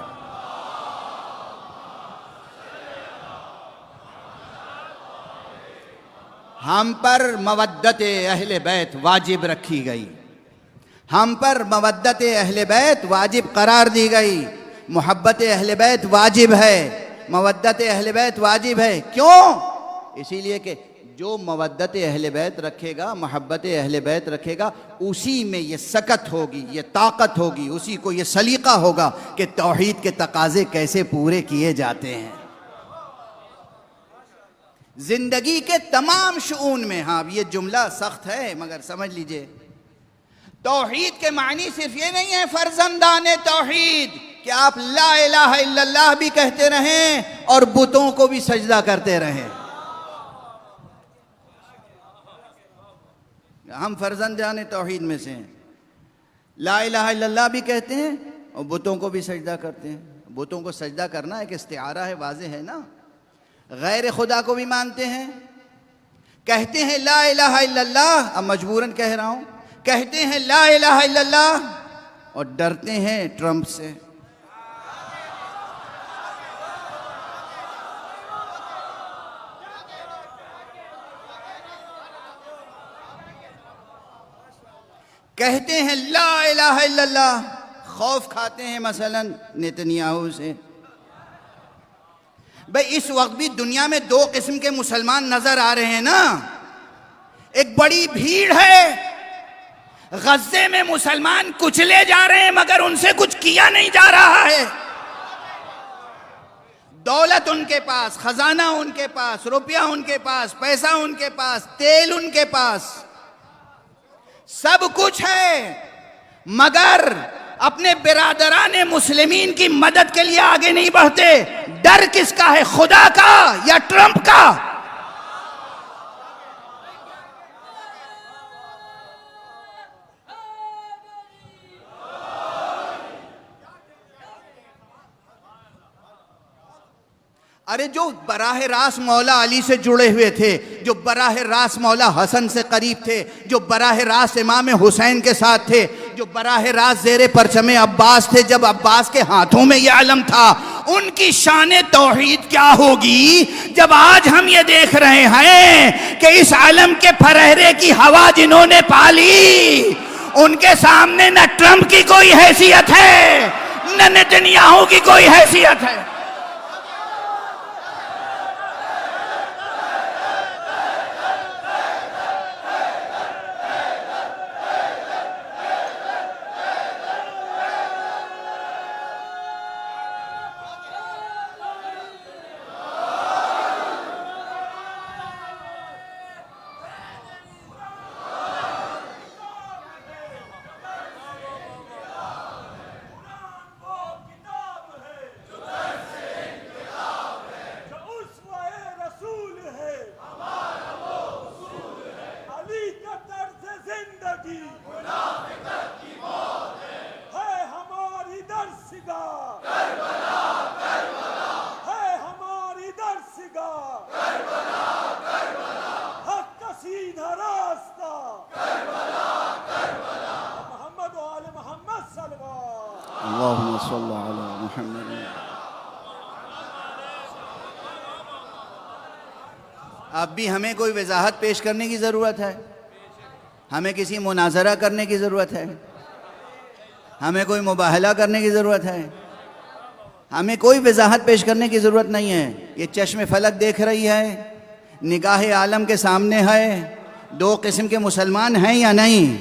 ہم پر مودت اہل بیت واجب رکھی گئی، ہم پر مودت اہل بیت واجب قرار دی گئی، محبت اہل بیت واجب ہے، مودت اہل بیت واجب ہے۔ کیوں؟ اسی لیے کہ جو مودت اہل بیت رکھے گا، محبت اہل بیت رکھے گا، اسی میں یہ سکت ہوگی، یہ طاقت ہوگی، اسی کو یہ سلیقہ ہوگا کہ توحید کے تقاضے کیسے پورے کیے جاتے ہیں زندگی کے تمام شؤون میں۔ ہاں یہ جملہ سخت ہے مگر سمجھ لیجئے، توحید کے معنی صرف یہ نہیں ہے فرزندان توحید کہ آپ لا الہ الا اللہ بھی کہتے رہیں اور بتوں کو بھی سجدہ کرتے رہیں۔ ہم فرزندان توحید میں سے ہیں، لا الہ الا اللہ بھی کہتے ہیں اور بتوں کو بھی سجدہ کرتے ہیں۔ بتوں کو سجدہ کرنا ایک استعارہ ہے، واضح ہے نا۔ غیر خدا کو بھی مانتے ہیں، کہتے ہیں لا الہ الا اللہ، اب مجبوراً کہہ رہا ہوں، کہتے ہیں لا الہ الا اللہ اور ڈرتے ہیں ٹرمپ سے۔ کہتے ہیں لا الہ الا اللہ، خوف کھاتے ہیں مثلا نتنیاہو سے۔ بھئی اس وقت بھی دنیا میں دو قسم کے مسلمان نظر آ رہے ہیں نا۔ ایک بڑی بھیڑ ہے، غزے میں مسلمان کچلے جا رہے ہیں مگر ان سے کچھ کیا نہیں جا رہا ہے۔ دولت ان کے پاس، خزانہ ان کے پاس، روپیہ ان کے پاس، پیسہ ان کے پاس، تیل ان کے پاس، سب کچھ ہے، مگر اپنے برادران مسلمین کی مدد کے لیے آگے نہیں بڑھتے۔ ڈر کس کا ہے، خدا کا یا ٹرمپ کا؟ ارے جو براہ راست مولا علی سے جڑے ہوئے تھے، جو براہ راست مولا حسن سے قریب تھے، جو براہ راست امام حسین کے ساتھ تھے، جو براہ راست زیر پرچم عباس تھے جب عباس کے ہاتھوں میں یہ علم تھا، ان کی شان توحید کیا ہوگی جب آج ہم یہ دیکھ رہے ہیں کہ اس علم کے پھرہرے کی ہوا جنہوں نے پالی، ان کے سامنے نہ ٹرمپ کی کوئی حیثیت ہے نہ نتنیاہو کی کوئی حیثیت ہے۔ صلی علی محمد. اب بھی ہمیں کوئی وضاحت پیش کرنے کی ضرورت ہے؟ ہمیں کسی مناظرہ کرنے کی ضرورت ہے؟ ہمیں کوئی مباہلہ کرنے کی ضرورت ہے؟ ہمیں کوئی وضاحت پیش کرنے کی ضرورت نہیں ہے. یہ چشم فلک دیکھ رہی ہے، نگاہ عالم کے سامنے ہے، دو قسم کے مسلمان ہیں یا نہیں.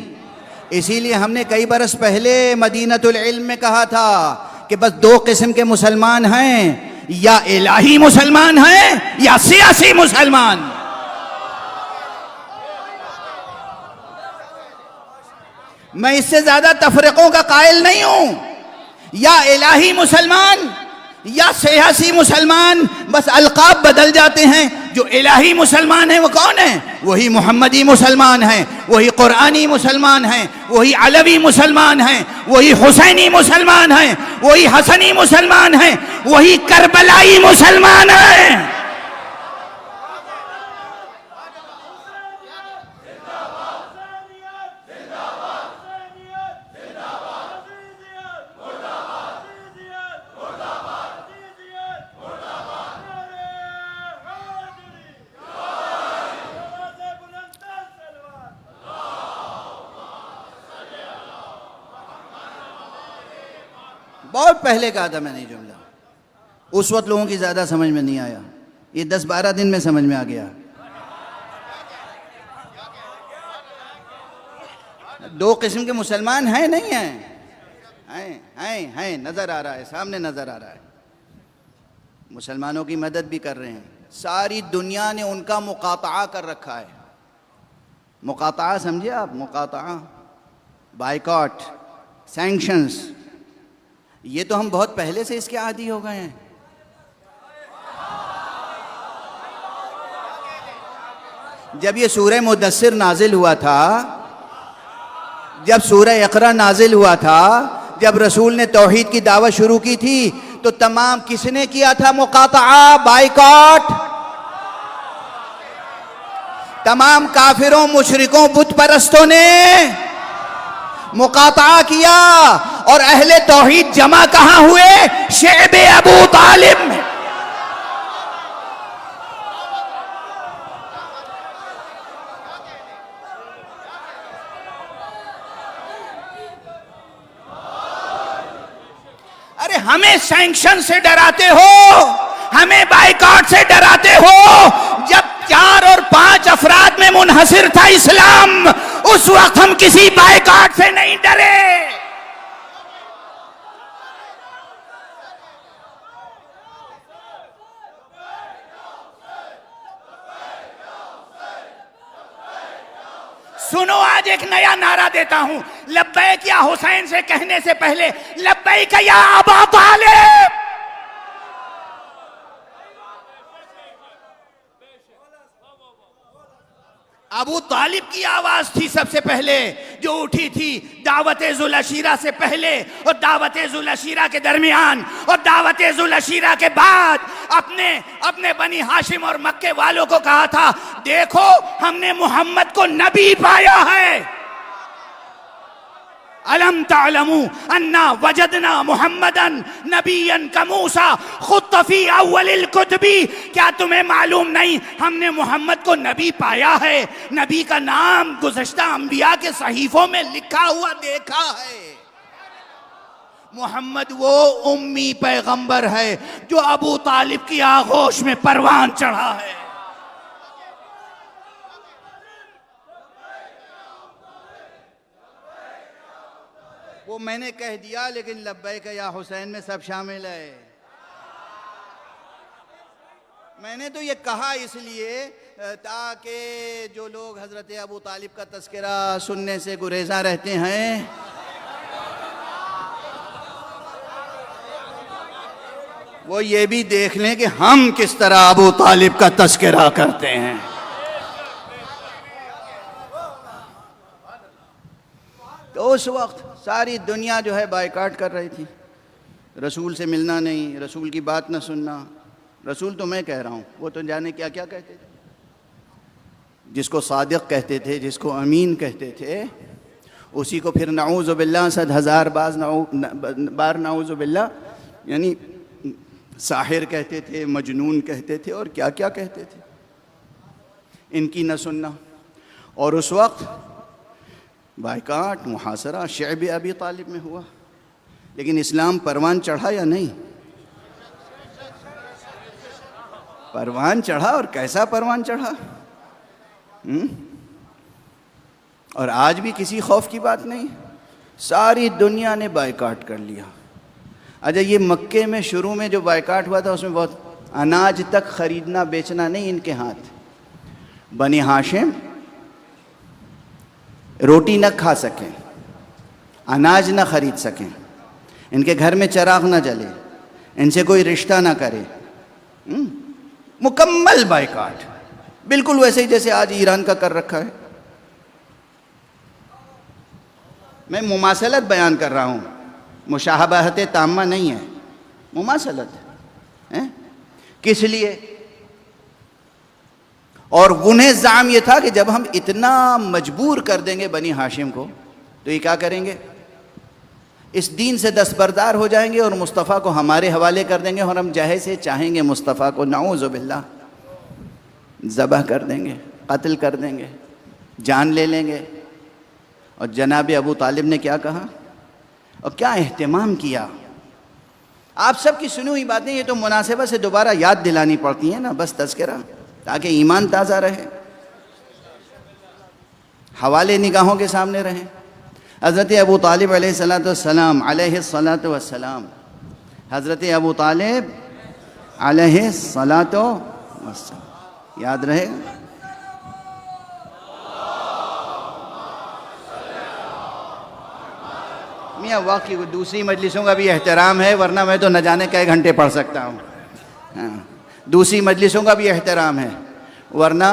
اسی لیے ہم نے کئی برس پہلے مدینۃ العلم میں کہا تھا کہ بس دو قسم کے مسلمان ہیں، یا الہی مسلمان ہیں یا سیاسی مسلمان. میں اس سے زیادہ تفرقوں کا قائل نہیں ہوں. یا الہی مسلمان یا سیاسی مسلمان، بس القاب بدل جاتے ہیں. جو الہی مسلمان ہیں وہ کون ہیں؟ وہی محمدی مسلمان ہیں، وہی قرآنی مسلمان ہیں، وہی علوی مسلمان ہیں، وہی حسینی مسلمان ہیں، وہی حسنی مسلمان ہیں، وہی کربلائی مسلمان ہیں. بہت پہلے کہا تھا میں نے جملہ، اس وقت لوگوں کی زیادہ سمجھ میں نہیں آیا، یہ 10-12 دن میں سمجھ میں آ گیا. دو قسم کے مسلمان ہیں نہیں ہیں، نظر آ رہا ہے، سامنے نظر آ رہا ہے. مسلمانوں کی مدد بھی کر رہے ہیں. ساری دنیا نے ان کا مقاطعہ کر رکھا ہے. مقاطعہ سمجھے آپ؟ مقاطعہ، بائیکاٹ، سینکشنز، یہ تو ہم بہت پہلے سے اس کے عادی ہو گئے ہیں. جب یہ سورہ مدثر نازل ہوا تھا، جب سورہ اقرا نازل ہوا تھا، جب رسول نے توحید کی دعوت شروع کی تھی، تو تمام کس نے کیا تھا مقاطعہ، بائیکاٹ؟ تمام کافروں، مشرکوں، بت پرستوں نے مقاطعہ کیا. اور اہل توحید جمع کہاں ہوئے؟ شعب ابو طالب میں. ارے ہمیں سینکشن سے ڈراتے ہو، ہمیں بائیکاٹ سے ڈراتے ہو. جب 4 اور 5 افراد میں منحصر تھا اسلام، اس وقت ہم کسی بائیکاٹ سے نہیں ڈرے. سنو، آج ایک نیا نعرہ دیتا ہوں. لبیک یا حسین سے کہنے سے پہلے لبیک یا ابا طالب. ابو طالب کی آواز تھی سب سے پہلے جو اٹھی تھی، دعوت ذوالعشیرہ سے پہلے اور دعوت ذوالعشیرہ کے درمیان اور دعوت ذوالعشیرہ کے بعد. اپنے بنی ہاشم اور مکے والوں کو کہا تھا، دیکھو ہم نے محمد کو نبی پایا ہے. الم تعلموا انا وجدنا محمدا نبیا کموسیٰ خط فی اول الکتب. کیا تمہیں معلوم نہیں ہم نے محمد کو نبی پایا ہے؟ نبی کا نام گزشتہ انبیاء کے صحیفوں میں لکھا ہوا دیکھا ہے. محمد وہ امی پیغمبر ہے جو ابو طالب کی آغوش میں پروان چڑھا ہے. وہ میں نے کہہ دیا، لیکن لبیک یا حسین میں سب شامل ہے. میں نے تو یہ کہا اس لیے تاکہ جو لوگ حضرت ابو طالب کا تذکرہ سننے سے گریزاں رہتے ہیں، وہ یہ بھی دیکھ لیں کہ ہم کس طرح ابو طالب کا تذکرہ کرتے ہیں. تو اس وقت ساری دنیا جو ہے بائیکاٹ کر رہی تھی. رسول سے ملنا نہیں، رسول کی بات نہ سننا. رسول تو میں کہہ رہا ہوں، وہ تو جانے کیا کیا کہتے تھے. جس کو صادق کہتے تھے، جس کو امین کہتے تھے، اسی کو پھر نعوذ باللہ 100,000 بار نعوذ باللہ یعنی ساحر کہتے تھے، مجنون کہتے تھے، اور کیا کیا کہتے تھے، ان کی نہ سننا۔ اور اس وقت بائیکاٹ، محاصرہ شعب ابی طالب میں ہوا، لیکن اسلام پروان چڑھا یا نہیں؟ پروان چڑھا، اور کیسا پروان چڑھا! اور آج بھی کسی خوف کی بات نہیں، ساری دنیا نے بائیکاٹ کر لیا۔ اچھا، یہ مکے میں شروع میں جو بائیکاٹ ہوا تھا اس میں بہت اناج تک خریدنا بیچنا نہیں ان کے ہاتھ۔ بنی ہاشم روٹی نہ کھا سکیں، اناج نہ خرید سکیں، ان کے گھر میں چراغ نہ جلے، ان سے کوئی رشتہ نہ کرے، مکمل بائیکاٹ، بالکل ویسے ہی جیسے آج ایران کا کر رکھا ہے۔ میں مماثلت بیان کر رہا ہوں، مشابہت تامہ نہیں ہے، مماثلت ہے۔ کس لیے؟ اور انہیں زعم یہ تھا کہ جب ہم اتنا مجبور کر دیں گے بنی ہاشم کو تو یہ کیا کریں گے؟ اس دین سے دستبردار ہو جائیں گے اور مصطفیٰ کو ہمارے حوالے کر دیں گے، اور ہم جہے سے چاہیں گے مصطفیٰ کو نعوذ باللہ ذبح کر دیں گے، قتل کر دیں گے، جان لے لیں گے۔ اور جناب ابو طالب نے کیا کہا اور کیا اہتمام کیا! آپ سب کی سنی ہوئی باتیں یہ تو مناسبت سے دوبارہ یاد دلانی پڑتی ہیں نا، بس تذکرہ، تاکہ ایمان تازہ رہے، حوالے نگاہوں کے سامنے رہیں۔ حضرت ابو طالب علیہ السلام حضرت ابو طالب علیہ السلام یاد رہے گا۔ میاں واقعی دوسری مجلسوں کا بھی احترام ہے، ورنہ میں تو نہ جانے کئی گھنٹے پڑھ سکتا ہوں۔ دوسری مجلسوں کا بھی احترام ہے، ورنہ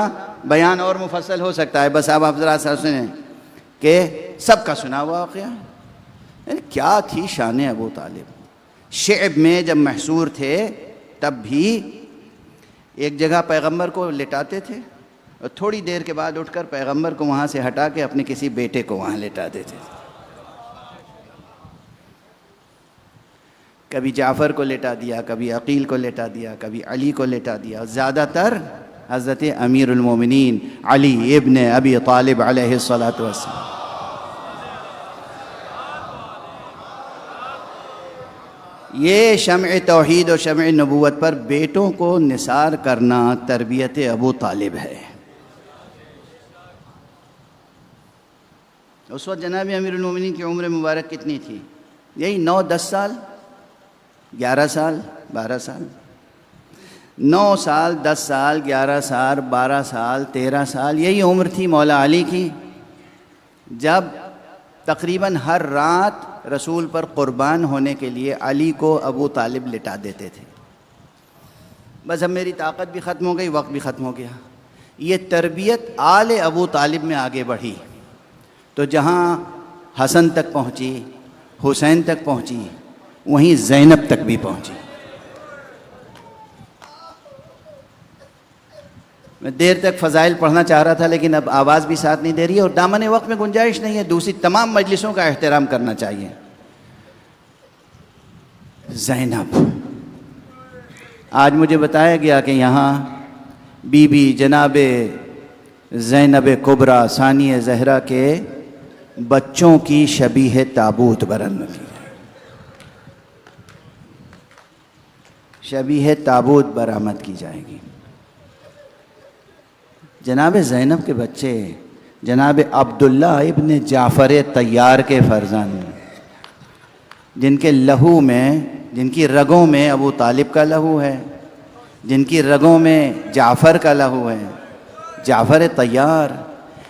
بیان اور مفصل ہو سکتا ہے۔ بس آپ ذرا سنیں کہ سب کا سنا ہوا واقعہ کیا تھی شان ابو طالب۔ شعب میں جب محصور تھے تب بھی ایک جگہ پیغمبر کو لٹاتے تھے، اور تھوڑی دیر کے بعد اٹھ کر پیغمبر کو وہاں سے ہٹا کے اپنے کسی بیٹے کو وہاں لٹا دیتے تھے۔ کبھی جعفر کو لٹا دیا، کبھی عقیل کو لٹا دیا، کبھی علی کو لٹا دیا، زیادہ تر حضرت امیر المومنین علی ابن ابی طالب علیہ السلام۔ یہ شمع توحید و شمع نبوت پر بیٹوں کو نثار کرنا تربیت ابو طالب ہے۔ اس وقت جناب امیر المومنین کی عمر مبارک کتنی تھی؟ یہی 9-10 سال، 11 سال، 12 سال، 9 سال، 10 سال، 11 سال، 12 سال، 13 سال، یہی عمر تھی مولا علی کی جب تقریباً ہر رات رسول پر قربان ہونے کے لیے علی کو ابو طالب لٹا دیتے تھے۔ بس اب میری طاقت بھی ختم ہو گئی، وقت بھی ختم ہو گیا۔ یہ تربیت آل ابو طالب میں آگے بڑھی تو جہاں حسن تک پہنچی، حسین تک پہنچی، وہیں زینب تک بھی پہنچی۔ میں دیر تک فضائل پڑھنا چاہ رہا تھا، لیکن اب آواز بھی ساتھ نہیں دے رہی ہے اور دامن وقت میں گنجائش نہیں ہے، دوسری تمام مجلسوں کا احترام کرنا چاہیے۔ زینب، آج مجھے بتایا گیا کہ یہاں بی بی جناب زینب کبریٰ ثانیہ زہرا کے بچوں کی شبیہ تابوت برآمد کی جائے، شبیہ تابوت برآمد کی جائے گی۔ جناب زینب کے بچے جناب عبداللہ ابن جعفر طیار کے فرزند، جن کے لہو میں، جن کی رگوں میں ابو طالب کا لہو ہے، جن کی رگوں میں جعفر کا لہو ہے، جعفر طیار،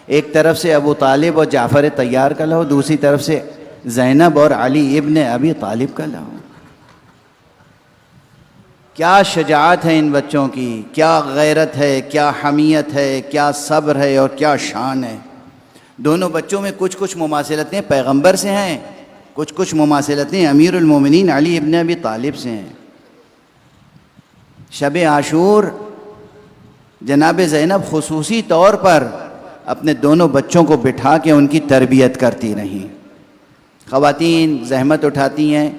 ایک طرف سے ابو طالب اور جعفر طیار کا لہو، دوسری طرف سے زینب اور علی ابن ابی طالب کا لہو۔ کیا شجاعت ہے ان بچوں کی، کیا غیرت ہے، کیا حمیت ہے، کیا صبر ہے اور کیا شان ہے۔ دونوں بچوں میں کچھ کچھ مماثلتیں پیغمبر سے ہیں، کچھ کچھ مماثلتیں امیر المومنین علی ابن ابی طالب سے ہیں۔ شب عاشور جناب زینب خصوصی طور پر اپنے دونوں بچوں کو بٹھا کے ان کی تربیت کرتی رہیں۔ خواتین زحمت اٹھاتی ہیں،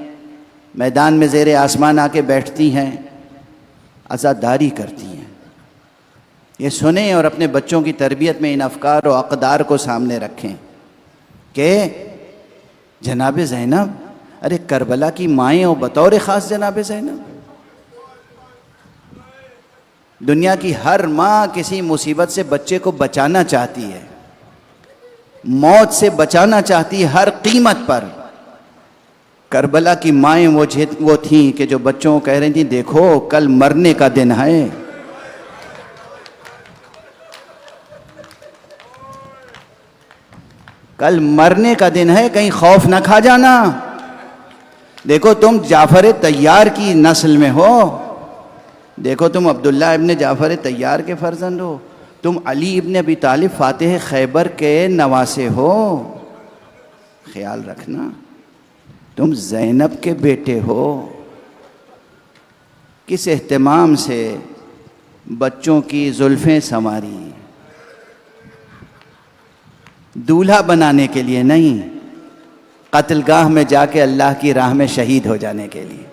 میدان میں زیر آسمان آ کے بیٹھتی ہیں، عزاداری کرتی ہیں۔ یہ سنیں اور اپنے بچوں کی تربیت میں ان افکار و اقدار کو سامنے رکھیں کہ جناب زینب، ارے کربلا کی مائیں اور بطور خاص جناب زینب، دنیا کی ہر ماں کسی مصیبت سے بچے کو بچانا چاہتی ہے، موت سے بچانا چاہتی ہے ہر قیمت پر۔ کربلا کی مائیں وہ تھیں کہ جو بچوں کو کہہ رہی تھیں دیکھو کل مرنے کا دن ہے، کل مرنے کا دن ہے، کہیں خوف نہ کھا جانا۔ دیکھو تم جعفر طیار کی نسل میں ہو، دیکھو تم عبداللہ ابن جعفر طیار کے فرزند ہو، تم علی ابن ابی طالب فاتح خیبر کے نواسے ہو، خیال رکھنا تم زینب کے بیٹے ہو۔ کس اہتمام سے بچوں کی زلفیں سنواری، دولہا بنانے کے لیے نہیں، قتل گاہ میں جا کے اللہ کی راہ میں شہید ہو جانے کے لیے۔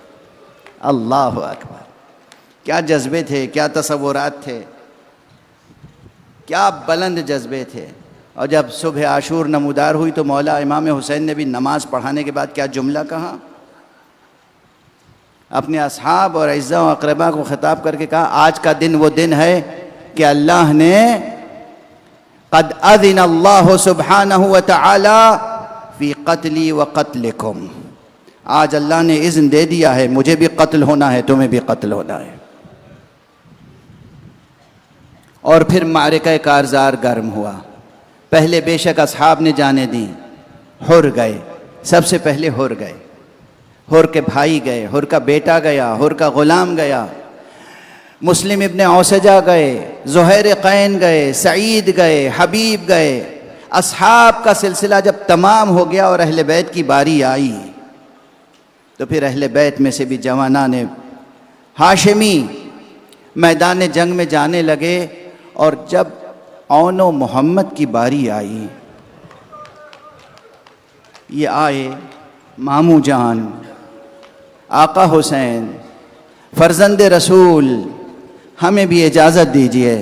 اللہ اکبر، کیا جذبے تھے، کیا تصورات تھے، کیا بلند جذبے تھے۔ اور جب صبح عاشور نمودار ہوئی تو مولا امام حسین نے بھی نماز پڑھانے کے بعد کیا جملہ کہا، اپنے اصحاب اور اعزاء و اقرباء کو خطاب کر کے کہا آج کا دن وہ دن ہے کہ اللہ نے قد اذن اللہ سبحانہ وتعالی فی قتلی و قتلکم، آج اللہ نے اذن دے دیا ہے، مجھے بھی قتل ہونا ہے، تمہیں بھی قتل ہونا ہے۔ اور پھر معرکہ کارزار گرم ہوا، پہلے بے شک اصحاب نے جانے دیں، حر گئے، سب سے پہلے حر گئے، حر کے بھائی گئے، حر کا بیٹا گیا، حر کا غلام گیا، مسلم ابن اوسجہ گئے، زہیر قین گئے، سعید گئے، حبیب گئے۔ اصحاب کا سلسلہ جب تمام ہو گیا اور اہل بیت کی باری آئی تو پھر اہل بیت میں سے بھی جوانان ہاشمی میدان جنگ میں جانے لگے، اور جب اون و محمد کی باری آئی، یہ آئے ماموں جان آقا حسین فرزند رسول، ہمیں بھی اجازت دیجئے۔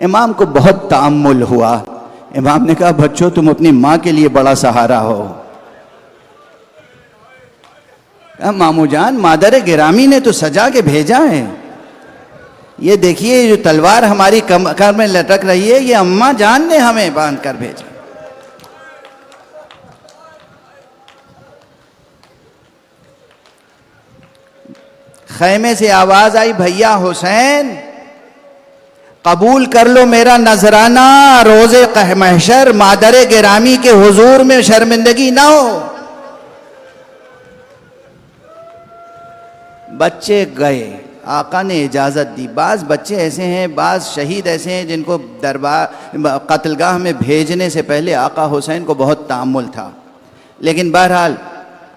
امام کو بہت تأمل ہوا، امام نے کہا بچوں تم اپنی ماں کے لیے بڑا سہارا ہو۔ ماموں جان مادر گرامی نے تو سجا کے بھیجا ہے، یہ دیکھیے جو تلوار ہماری کمر میں لٹک رہی ہے یہ اماں جان نے ہمیں باندھ کر بھیجا۔ خیمے سے آواز آئی بھیا حسین قبول کر لو میرا نذرانہ، روز محشر مادر گرامی کے حضور میں شرمندگی نہ ہو۔ بچے گئے، آقا نے اجازت دی۔ بعض بچے ایسے ہیں، بعض شہید ایسے ہیں جن کو قتل گاہ میں بھیجنے سے پہلے آقا حسین کو بہت تأمل تھا، لیکن بہرحال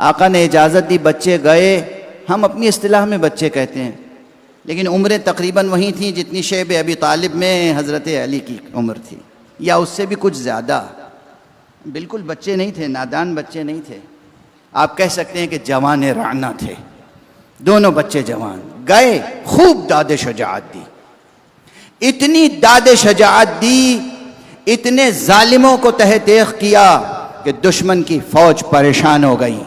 آقا نے اجازت دی، بچے گئے۔ ہم اپنی اصطلاح میں بچے کہتے ہیں، لیکن عمریں تقریباً وہی تھیں جتنی شیب ابی طالب میں حضرت علی کی عمر تھی، یا اس سے بھی کچھ زیادہ۔ بالکل بچے نہیں تھے، نادان بچے نہیں تھے، آپ کہہ سکتے ہیں کہ جوان رعنا تھے، دونوں بچے جوان گئے۔ خوب داد شجاعت دی، اتنی داد شجاعت دی، اتنے ظالموں کو تہ تیغ کیا کہ دشمن کی فوج پریشان ہو گئی۔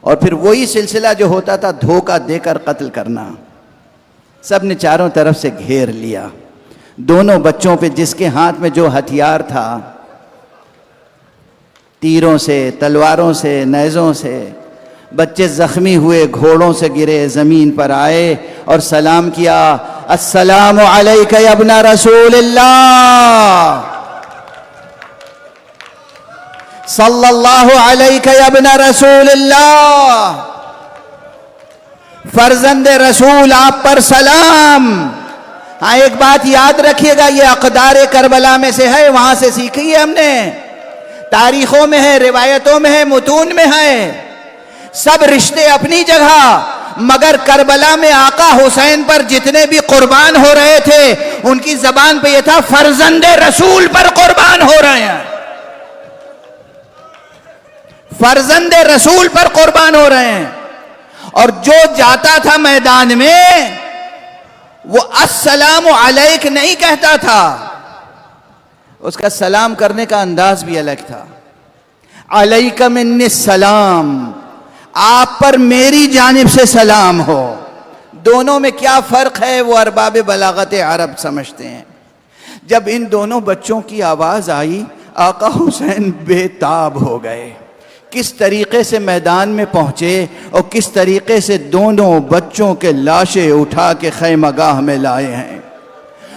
اور پھر وہی سلسلہ جو ہوتا تھا دھوکہ دے کر قتل کرنا، سب نے چاروں طرف سے گھیر لیا۔ دونوں بچوں پہ جس کے ہاتھ میں جو ہتھیار تھا، تیروں سے، تلواروں سے، نیزوں سے، بچے زخمی ہوئے، گھوڑوں سے گرے، زمین پر آئے اور سلام کیا، السلام علیک یا ابن رسول اللہ، صلی اللہ علیک یا ابن رسول اللہ، فرزند رسول آپ پر سلام۔ ہاں ایک بات یاد رکھیے گا، یہ اقدار کربلا میں سے ہے، وہاں سے سیکھی ہے ہم نے، تاریخوں میں ہے، روایتوں میں ہے، متون میں ہے، سب رشتے اپنی جگہ، مگر کربلا میں آقا حسین پر جتنے بھی قربان ہو رہے تھے ان کی زبان پہ یہ تھا فرزند رسول پر قربان ہو رہے ہیں، فرزند رسول پر قربان ہو رہے ہیں. اور جو جاتا تھا میدان میں وہ السلام علیک نہیں کہتا تھا، اس کا سلام کرنے کا انداز بھی الگ تھا. علیک منی السلام، آپ پر میری جانب سے سلام ہو. دونوں میں کیا فرق ہے وہ ارباب بلاغت عرب سمجھتے ہیں. جب ان دونوں بچوں کی آواز آئی آقا حسین بے تاب ہو گئے. کس طریقے سے میدان میں پہنچے اور کس طریقے سے دونوں بچوں کے لاشیں اٹھا کے خیمہ گاہ میں لائے ہیں،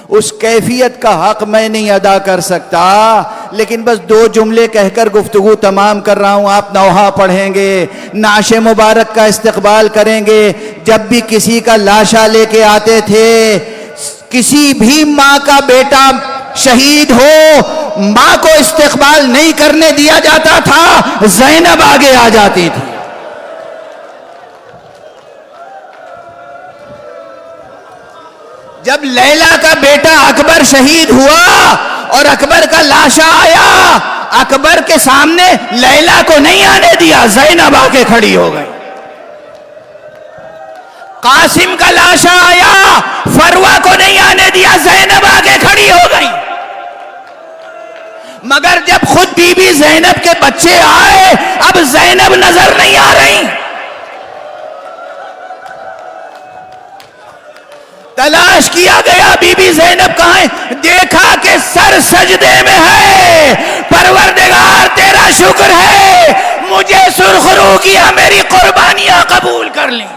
اس کیفیت کا حق میں نہیں ادا کر سکتا، لیکن بس 2 جملے کہہ کر گفتگو تمام کر رہا ہوں. آپ نوحہ پڑھیں گے، نعش مبارک کا استقبال کریں گے. جب بھی کسی کا لاشا لے کے آتے تھے، کسی بھی ماں کا بیٹا شہید ہو، ماں کو استقبال نہیں کرنے دیا جاتا تھا، زینب آگے آ جاتی تھی. جب لیلا کا بیٹا اکبر شہید ہوا اور اکبر کا لاشا آیا، اکبر کے سامنے لیلا کو نہیں آنے دیا، زینب آ کے کھڑی ہو گئی. قاسم کا لاشا آیا، فروہ کو نہیں آنے دیا، زینب آ کے کھڑی ہو گئی. مگر جب خود بی بی زینب کے بچے آئے، اب زینب نظر نہیں آ رہی. تلاش کیا گیا بی بی زینب کہاں ہے، دیکھا کہ سر سجدے میں ہے. پروردگار تیرا شکر ہے، مجھے سرخ رو کیا، میری قربانیاں قبول کر لیں.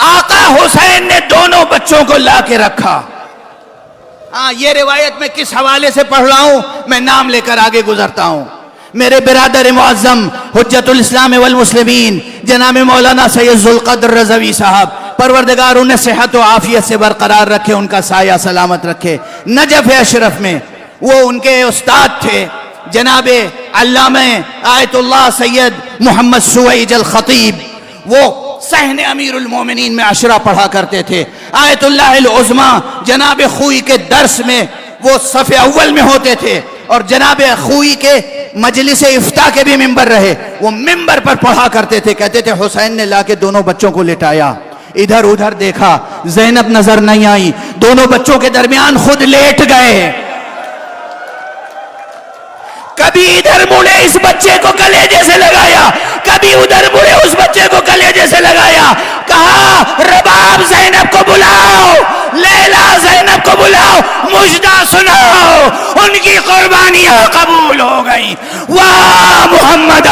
آقا حسین نے دونوں بچوں کو لا کے رکھا. یہ روایت میں کس حوالے سے پڑھ رہا ہوں، میں نام لے کر آگے گزرتا ہوں. میرے برادر معظم حجت الاسلام والمسلمین جناب مولانا سید ذوالقدر رضوی صاحب، پروردگار انہیں صحت و عافیت سے برقرار رکھے، ان کا سایہ سلامت رکھے. نجف اشرف میں وہ ان کے استاد تھے جناب علامہ آیت اللہ سید محمد سویج الخطیب. وہ صحن امیر المومنین میں عشرہ پڑھا کرتے تھے. آیت اللہ العظمہ جناب خوئی کے درس میں وہ صف اول میں ہوتے تھے، اور جناب خوئی کے مجلس افتاء کے بھی ممبر رہے. وہ ممبر پر پڑھا کرتے تھے، کہتے تھے حسین نے لا کے دونوں بچوں کو لٹایا، ادھر ادھر دیکھا، زینب نظر نہیں آئی، دونوں بچوں کے درمیان خود لیٹ گئے. کبھی ادھر مڑے اس بچے کو کلیجے سے لگایا، کبھی ادھر مڑے اس بچے کو کلیجے سے لگایا. کہا رباب زینب کو بلاؤ، لیلا زینب کو بلاؤ، مجدہ سناؤ، ان کی قربانیاں قبول ہو گئیں. واہ محمد